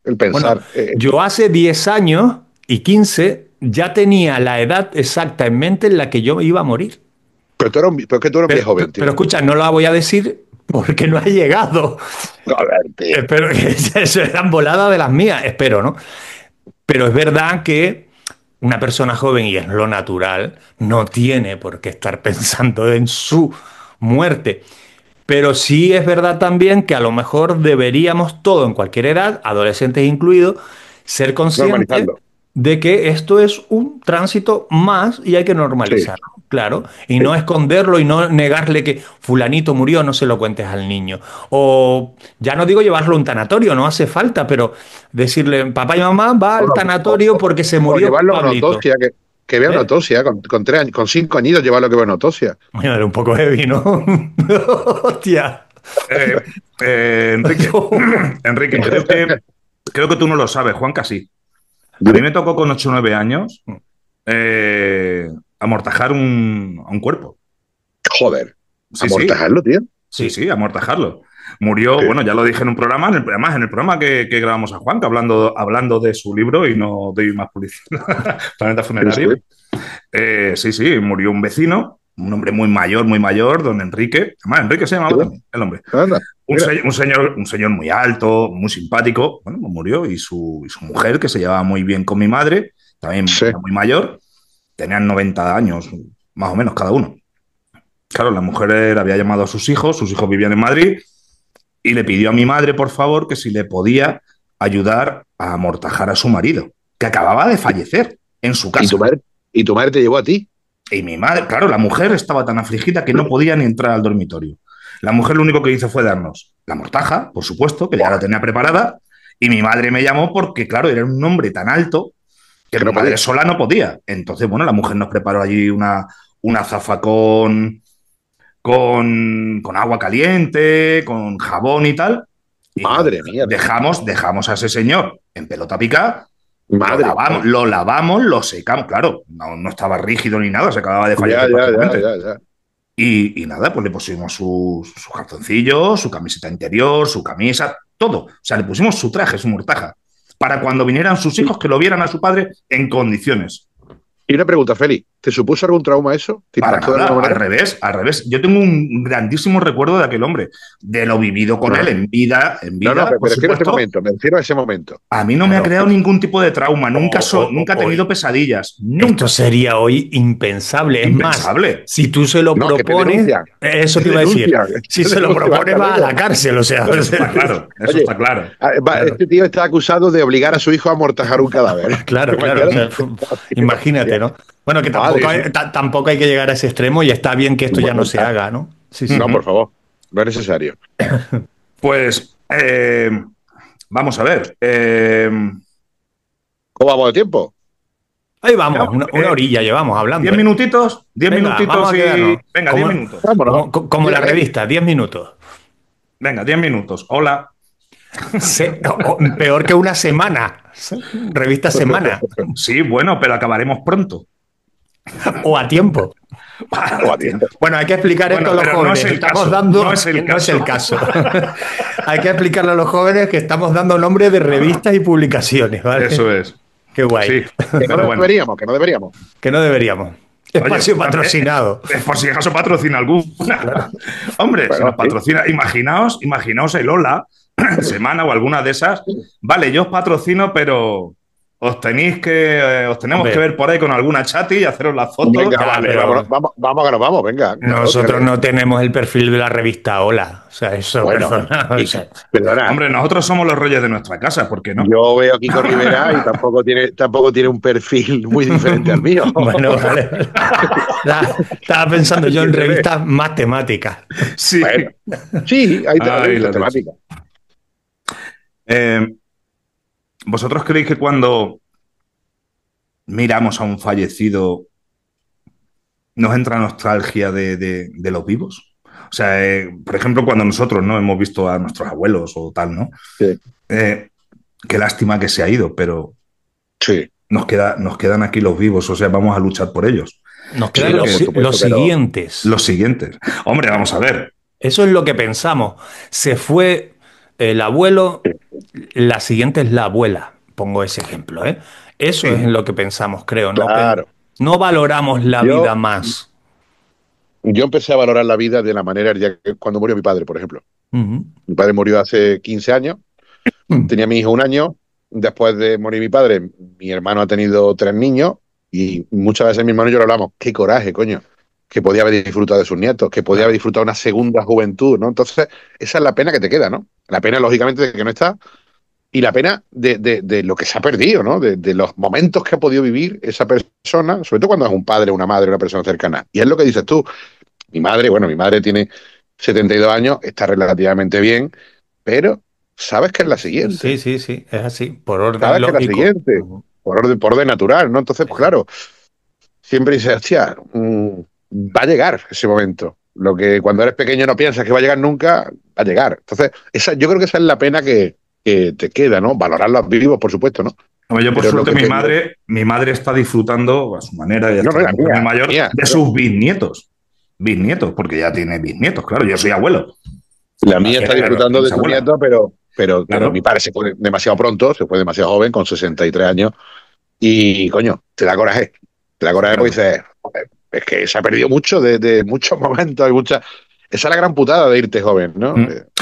el pensar. Bueno, yo hace 10 años y 15 ya tenía la edad exacta en mente en la que yo iba a morir. Pero es que tú eres viejo, tío. Pero escucha, no la voy a decir porque no ha llegado. A ver, tío. Espero que eso eran voladas de las mías, espero, ¿no? Pero es verdad que una persona joven, y es lo natural, no tiene por qué estar pensando en su muerte. Pero sí es verdad también que a lo mejor deberíamos todo, en cualquier edad, adolescentes incluidos, ser conscientes de que esto es un tránsito más y hay que normalizarlo, claro, y no esconderlo y no negarle que fulanito murió, no se lo cuentes al niño. O ya no digo llevarlo a un tanatorio, no hace falta, pero decirle, papá y mamá va al tanatorio porque se murió. O llevarlo a una autopsia, que vea una autopsia, con 3 años, con 5 años llevarlo que vea una autopsia. Bueno, era un poco heavy, ¿no? Hostia. Enrique, creo que tú no lo sabes, Juanca sí. A mí me tocó con 8 o 9 años amortajar un cuerpo. Joder, ¿amortajarlo, tío? Sí, amortajarlo. Murió, bueno, ya lo dije en un programa, además en el programa que grabamos a Juanca, hablando de su libro, y no doy más publicidad. Planeta Funerario. Sí, murió un vecino, un hombre muy mayor, don Enrique. Además, Enrique se llamaba también, el hombre. Un señor muy alto, muy simpático. Bueno, murió, y su mujer, que se llevaba muy bien con mi madre, también muy mayor, tenían 90 años, más o menos, cada uno. Claro, la mujer había llamado a sus hijos vivían en Madrid, y le pidió a mi madre, por favor, que si le podía ayudar a amortajar a su marido, que acababa de fallecer en su casa. ¿Y tu madre te llevó a ti? Y mi madre, claro, la mujer estaba tan afligida que no podía ni entrar al dormitorio. La mujer lo único que hizo fue darnos la mortaja, por supuesto, que ya la tenía preparada, y mi madre me llamó porque, claro, era un hombre tan alto que mi madre sola no podía. Entonces, bueno, la mujer nos preparó allí una zafa con agua caliente, con jabón y tal. Y madre mía. Dejamos a ese señor en pelota picada. Lo lavamos, lo secamos. Claro, no estaba rígido ni nada, se acababa de fallar. Ya. Y nada, pues le pusimos su calzoncillo, su camiseta interior, su camisa, todo. O sea, le pusimos su traje, su mortaja, para cuando vinieran sus hijos que lo vieran a su padre en condiciones. Y una pregunta, Félix, ¿te supuso algún trauma eso? Para nada, al revés. Yo tengo un grandísimo recuerdo de aquel hombre, de lo vivido con él en vida. Pero refiero a ese momento, me refiero a ese momento. A mí no me ha creado ningún tipo de trauma, nunca he tenido pesadillas. Nunca. Esto sería hoy impensable. Es más, si tú se lo propones, eso te iba a decir. Si se lo propones, va a la cárcel, o sea. Eso está claro, está claro. Este tío está acusado de obligar a su hijo a amortajar un cadáver. Claro. Imagínate, ¿no? Bueno, que tampoco hay que llegar a ese extremo, y está bien que esto ya no se haga, ¿no? Sí. No, por favor, no es necesario. Pues, vamos a ver. ¿Cómo vamos de tiempo? Ahí vamos, una horilla llevamos hablando. 10 minutitos, 10 minutitos y... Venga, 10 minutos. Como la revista, 10 minutos. Venga, 10 minutos. Hola. Peor que una semana. Revista semana. Sí, bueno, pero acabaremos pronto. O a tiempo. Vale, tío. Bueno, hay que explicar esto a los pero jóvenes. no es el Estamos caso, dando, no es el caso. Hay que explicarle a los jóvenes que estamos dando nombres de revistas y publicaciones, ¿vale? Eso es. Qué guay. Sí, Que no pero bueno. deberíamos, que no deberíamos. Que no deberíamos. Espacio Oye, patrocinado. Por si acaso patrocina alguna. Hombre, Bueno, si nos sí. patrocina, imaginaos el Hola, Semana o alguna de esas. Vale, yo os patrocino, pero os tenemos Hombre. que ver por ahí con alguna chati y haceros las fotos. Venga, Ya, vale, pero- vamos que nos vamos, venga. Nosotros Claro, no tenemos el perfil de la revista Hola. O sea, eso, Bueno, perdona. O sea, Perdona, Hombre, nosotros somos los reyes de nuestra casa, ¿por qué no? yo veo a Kiko Rivera y tampoco tiene un perfil muy diferente al mío. bueno, vale. Estaba pensando yo en revistas más temáticas. Sí. Bueno, sí, hay Ay, la temática. ¿Vosotros creéis que cuando miramos a un fallecido nos entra nostalgia de los vivos? O sea, por ejemplo, cuando nosotros no hemos visto a nuestros abuelos o tal, ¿no? Sí. Qué lástima que se ha ido, pero Sí. nos quedan aquí los vivos, o sea, vamos a luchar por ellos. Nos quedan Sí, los, por supuesto, los pero- siguientes. Los siguientes. Hombre, vamos a ver. Eso es lo que pensamos. Se fue el abuelo, la siguiente es la abuela. Pongo ese ejemplo, ¿eh? Eso Sí. es lo que pensamos, creo. ¿No? Claro. No valoramos la Yo- vida más. Yo empecé a valorar la vida de la manera cuando murió mi padre, por ejemplo. Ujú. Mi padre murió hace 15 años, tenía mi hijo 1 año. Después de morir mi padre, mi hermano ha tenido 3 niños y muchas veces mi hermano y yo lo hablamos. Qué coraje, coño, que podía haber disfrutado de sus nietos, que podía haber disfrutado una segunda juventud, ¿no? Entonces, esa es la pena que te queda, ¿no? La pena, lógicamente, de que no está y la pena de lo que se ha perdido, ¿no? De los momentos que ha podido vivir esa persona, sobre todo cuando es un padre, una madre, una persona cercana. Y es lo que dices tú. Mi madre tiene 72 años, está relativamente bien, pero sabes que es la siguiente. Sí, sí, sí, es así, por orden Sabes que es la lógico. siguiente, Ujú. por orden natural, ¿no? Entonces, pues claro, siempre dices, hostia, va a llegar ese momento. Lo que cuando eres pequeño no piensas que va a llegar nunca, va a llegar. Entonces, yo creo que esa es la pena que te queda, ¿no? Valorar los vivos, por supuesto, ¿no? Hombre, yo por Pero lo suerte que mi madre está disfrutando a su manera, ya No, está no, muy mayor, mía, de claro. sus bisnietos. Bisnietos, porque ya tiene bisnietos, claro, yo soy abuelo. La mía está Claro, disfrutando de mis sus abuelas. nietos, pero Claro. mi padre se fue demasiado pronto, se fue demasiado joven, con 63 años, y coño, te da coraje. Te da coraje porque dices, joder, es que se ha perdido mucho de muchos momentos, hay muchas. Esa es la gran putada de irte joven, ¿no?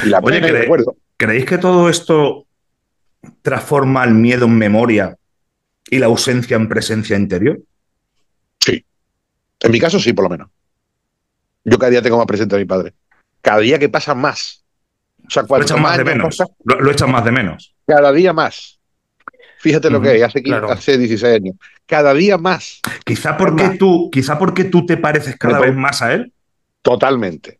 Y la Oye, pena y el recuerdo. ¿creéis que todo esto transforma el miedo en memoria y la ausencia en presencia interior? Sí. En mi caso, sí, por lo menos. Yo cada día tengo más presente a mi padre. Cada día que pasa más. O sea, Lo cuanto echan más de años menos. pasa, Lo echan más de menos. cada día más. Fíjate lo que es, claro. hace 16 años. Cada día más. Quizá porque tú te pareces cada vez más a él Totalmente.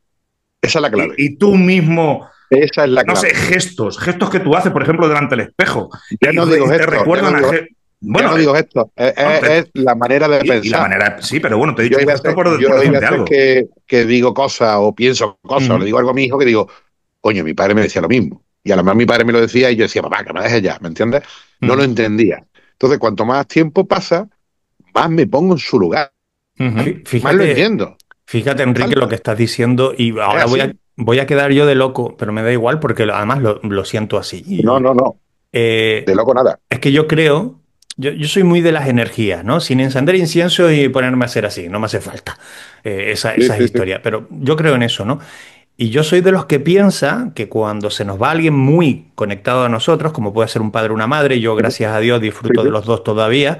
Esa es la clave. y tú mismo, Esa es la no clave. sé, gestos que tú haces, por ejemplo, delante del espejo. Ya y no digo te gestos, recuerdan ya no a digo- bueno, no digo esto, es la manera de pensar. y la manera, sí, pero bueno, te he dicho Yo hay gesto veces, por yo hay decirte veces algo. que digo cosas o pienso cosas, o le digo algo a mi hijo que digo, coño, mi padre me decía lo mismo. Y a lo mejor mi padre me lo decía y yo decía, papá, que me dejes ya, ¿me entiendes? No lo entendía. Entonces, cuanto más tiempo pasa, más me pongo en su lugar. Más lo Fíjate, entiendo. fíjate, Enrique, Falta. lo que estás diciendo, y ahora Es así. voy a quedar yo de loco, pero me da igual porque además lo siento así. No. Eh, De loco nada. Es que yo creo, yo soy muy de las energías, ¿no? Sin encender incienso y ponerme a hacer así, no me hace falta esa Sí. historia, pero yo creo en eso, ¿no? Y yo soy de los que piensa que cuando se nos va alguien muy conectado a nosotros, como puede ser un padre o una madre, yo gracias a Dios disfruto de los dos todavía,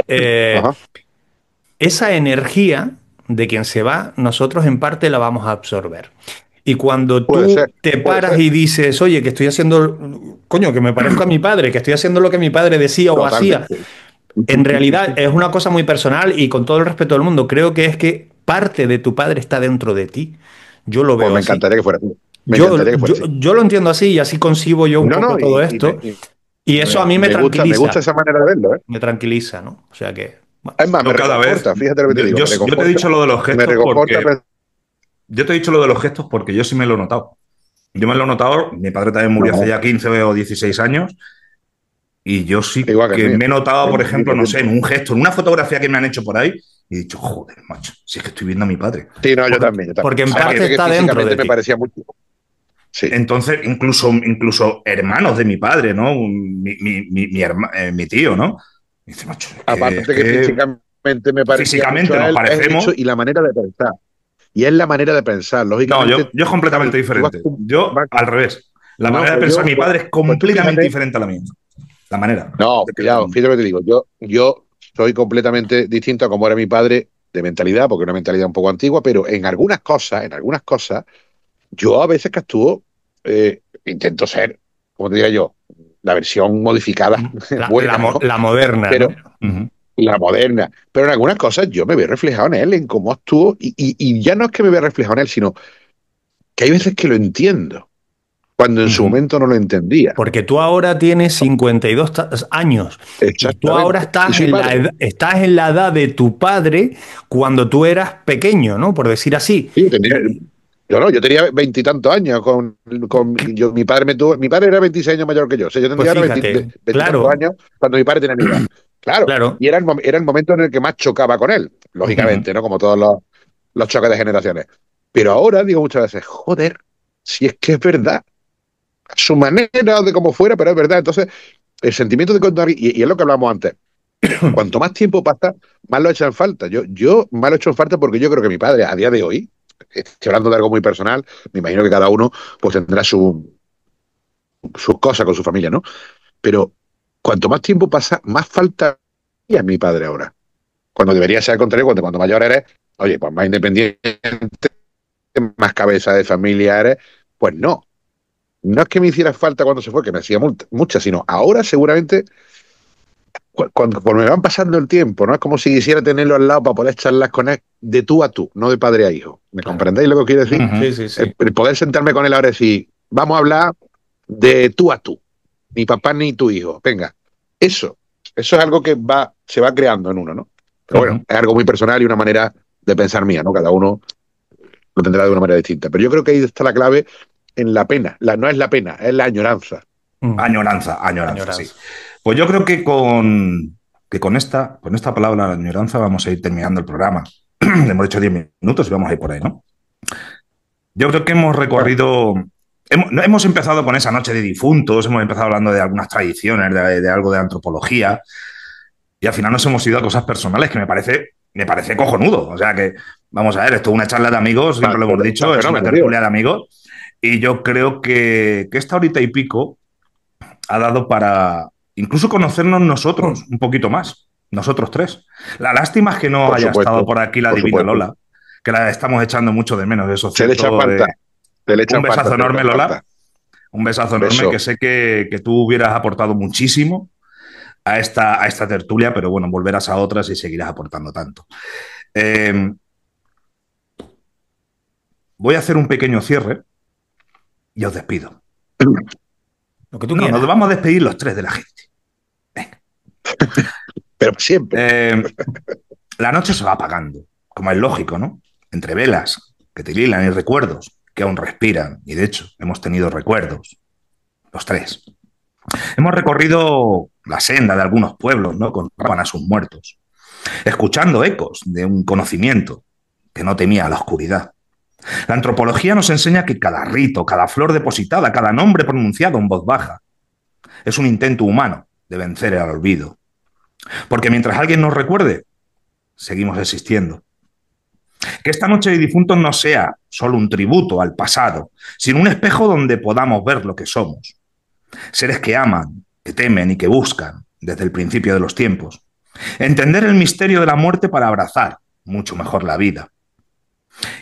Ajá. esa energía de quien se va, nosotros en parte la vamos a absorber. Y cuando Puede tú ser, te puede paras ser. y dices, oye, que estoy haciendo, coño, que me parezco a mi padre, que estoy haciendo lo que mi padre decía o hacía, Totalmente. en realidad es una cosa muy personal y con todo el respeto del mundo, creo que es que parte de tu padre está dentro de ti. Yo lo veo Pues me así. encantaría que fuera así. Me Yo, encantaría que fuera yo, así. yo lo entiendo así y así concibo yo un poco todo esto. Y eso a mí me me tranquiliza. gusta esa manera de verlo, ¿eh? Me tranquiliza, ¿no? O sea que, bueno, Es más, Yo me cada vez, reconforta, fíjate lo que te digo. yo me te he reconforta. dicho lo de los Me gestos reconforta, porque yo te he dicho lo de los gestos porque yo sí me lo he notado. Yo me lo he notado, mi padre también murió hace ya 15 o 16 años y yo sí Igual que el que mío. me he notado, por El ejemplo, mismo no sé, en un gesto, en una fotografía que me han hecho por ahí, Y he dicho, joder, macho, si es que estoy viendo a mi padre. Sí, no, yo también. Porque en Aparte parte que está dentro de me ti. parecía mucho. Sí. Entonces, incluso hermanos de mi padre, ¿no? Mi tío, ¿no? Y dice, macho, Aparte que físicamente me parecía físicamente mucho a nos él, parecemos. y la manera de pensar. Y es la manera de pensar, No, lógicamente. yo es completamente diferente. Yo, al revés. La manera de pensar de mi padre es completamente diferente a la mía. La manera. No, cuidado, fíjate lo que te digo. Yo soy completamente distinto a como era mi padre de mentalidad, porque es una mentalidad un poco antigua, pero en algunas cosas, yo a veces que actúo, intento ser, como te diría yo, la versión modificada, buena, ¿no? La moderna, pero, ¿no? La moderna. Pero en algunas cosas yo me veo reflejado en él, en cómo actúo, y ya no es que me vea reflejado en él, sino que hay veces que lo entiendo, cuando en su momento no lo entendía. Porque tú ahora tienes 52 años. Y tú ahora estás en la edad de tu padre cuando tú eras pequeño, ¿no? Por decir así. Sí, yo tenía 20 y tantos años. Mi padre era 26 años mayor que yo. O sea, yo tendría Pues 20 claro, años cuando mi padre tenía mi edad. Claro. Y era el momento en el que más chocaba con él, lógicamente, ¿no? Como todos los choques de generaciones. Pero ahora digo muchas veces, joder, si es que es verdad. A su manera, de como fuera, pero es verdad. Entonces, el sentimiento de cuando y es lo que hablamos antes. Cuanto más tiempo pasa, más lo echan falta. Yo más lo echo en falta porque yo creo que mi padre, a día de hoy, estoy hablando de algo muy personal, me imagino que cada uno pues tendrá sus cosas con su familia, ¿no? Pero cuanto más tiempo pasa, más falta a mi padre ahora. Cuando debería ser al contrario, cuando mayor eres, oye, pues más independiente, más cabeza de familia eres, pues no. No es que me hiciera falta cuando se fue, que me hacía mucha, sino ahora seguramente, cuando me van pasando el tiempo, ¿no? Es como si quisiera tenerlo al lado para poder charlar con él de tú a tú, no de padre a hijo. ¿Me comprendéis lo que quiero decir? Sí. El poder sentarme con él ahora y decir, vamos a hablar de tú a tú, ni papá ni tu hijo. Venga, eso es algo que se va creando en uno, ¿no? Pero bueno, es algo muy personal y una manera de pensar mía, ¿no? Cada uno lo tendrá de una manera distinta. Pero yo creo que ahí está la clave en la pena. No es la pena, es la añoranza. Añoranza, sí. Pues yo creo que con esta palabra, la añoranza, vamos a ir terminando el programa. Hemos hecho 10 minutos y vamos a ir por ahí, ¿no? Yo creo que hemos recorrido... Hemos empezado con esa noche de difuntos, hemos empezado hablando de algunas tradiciones, de algo de antropología, y al final nos hemos ido a cosas personales que me parece cojonudo. O sea que, vamos a ver, esto es una charla de amigos, siempre lo hemos dicho, es una tertulia de amigos, y yo creo que esta horita y pico ha dado para incluso conocernos nosotros un poquito más, nosotros tres. La lástima es que no haya estado por aquí la divina Lola, que la estamos echando mucho de menos. Eso se le echa falta. Un besazo enorme, Lola. Un besazo enorme, que sé que tú hubieras aportado muchísimo a esta tertulia, pero bueno, volverás a otras y seguirás aportando tanto. Voy a hacer un pequeño cierre y os despido. Lo que tú quieras. Nos vamos a despedir los tres de la gente. Venga. Pero siempre. La noche se va apagando, como es lógico, ¿no? Entre velas que titilan y recuerdos que aún respiran, y de hecho hemos tenido recuerdos, los tres. Hemos recorrido la senda de algunos pueblos, ¿no? Con a sus muertos, escuchando ecos de un conocimiento que no temía a la oscuridad. La antropología nos enseña que cada rito, cada flor depositada, cada nombre pronunciado en voz baja, es un intento humano de vencer el olvido. Porque mientras alguien nos recuerde, seguimos existiendo. Que esta noche de difuntos no sea solo un tributo al pasado, sino un espejo donde podamos ver lo que somos. Seres que aman, que temen y que buscan desde el principio de los tiempos. Entender el misterio de la muerte para abrazar mucho mejor la vida.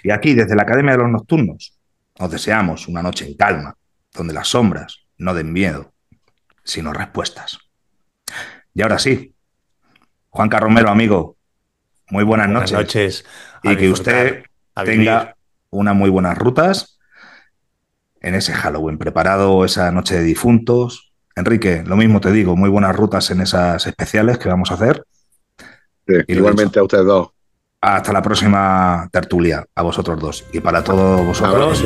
Y aquí, desde la Academia de los Nocturnos, os deseamos una noche en calma, donde las sombras no den miedo, sino respuestas. Y ahora sí, Juanca Romero, amigo, muy buenas noches. Buenas noches. Y que usted tenga unas muy buenas rutas en ese Halloween, preparado esa noche de difuntos. Enrique, lo mismo te digo, muy buenas rutas en esas especiales que vamos a hacer. Sí, igualmente a ustedes dos. Hasta la próxima tertulia, a vosotros dos. Y para todos vosotros,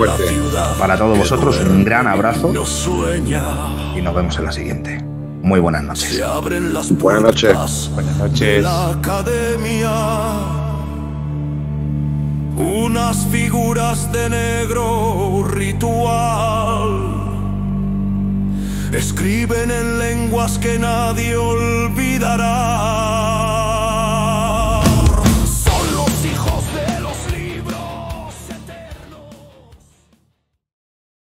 un gran abrazo. Y nos vemos en la siguiente. Muy buenas noches. Buenas noches. Buenas noches. La academia unas figuras de negro ritual. Escriben en lenguas que nadie olvidará.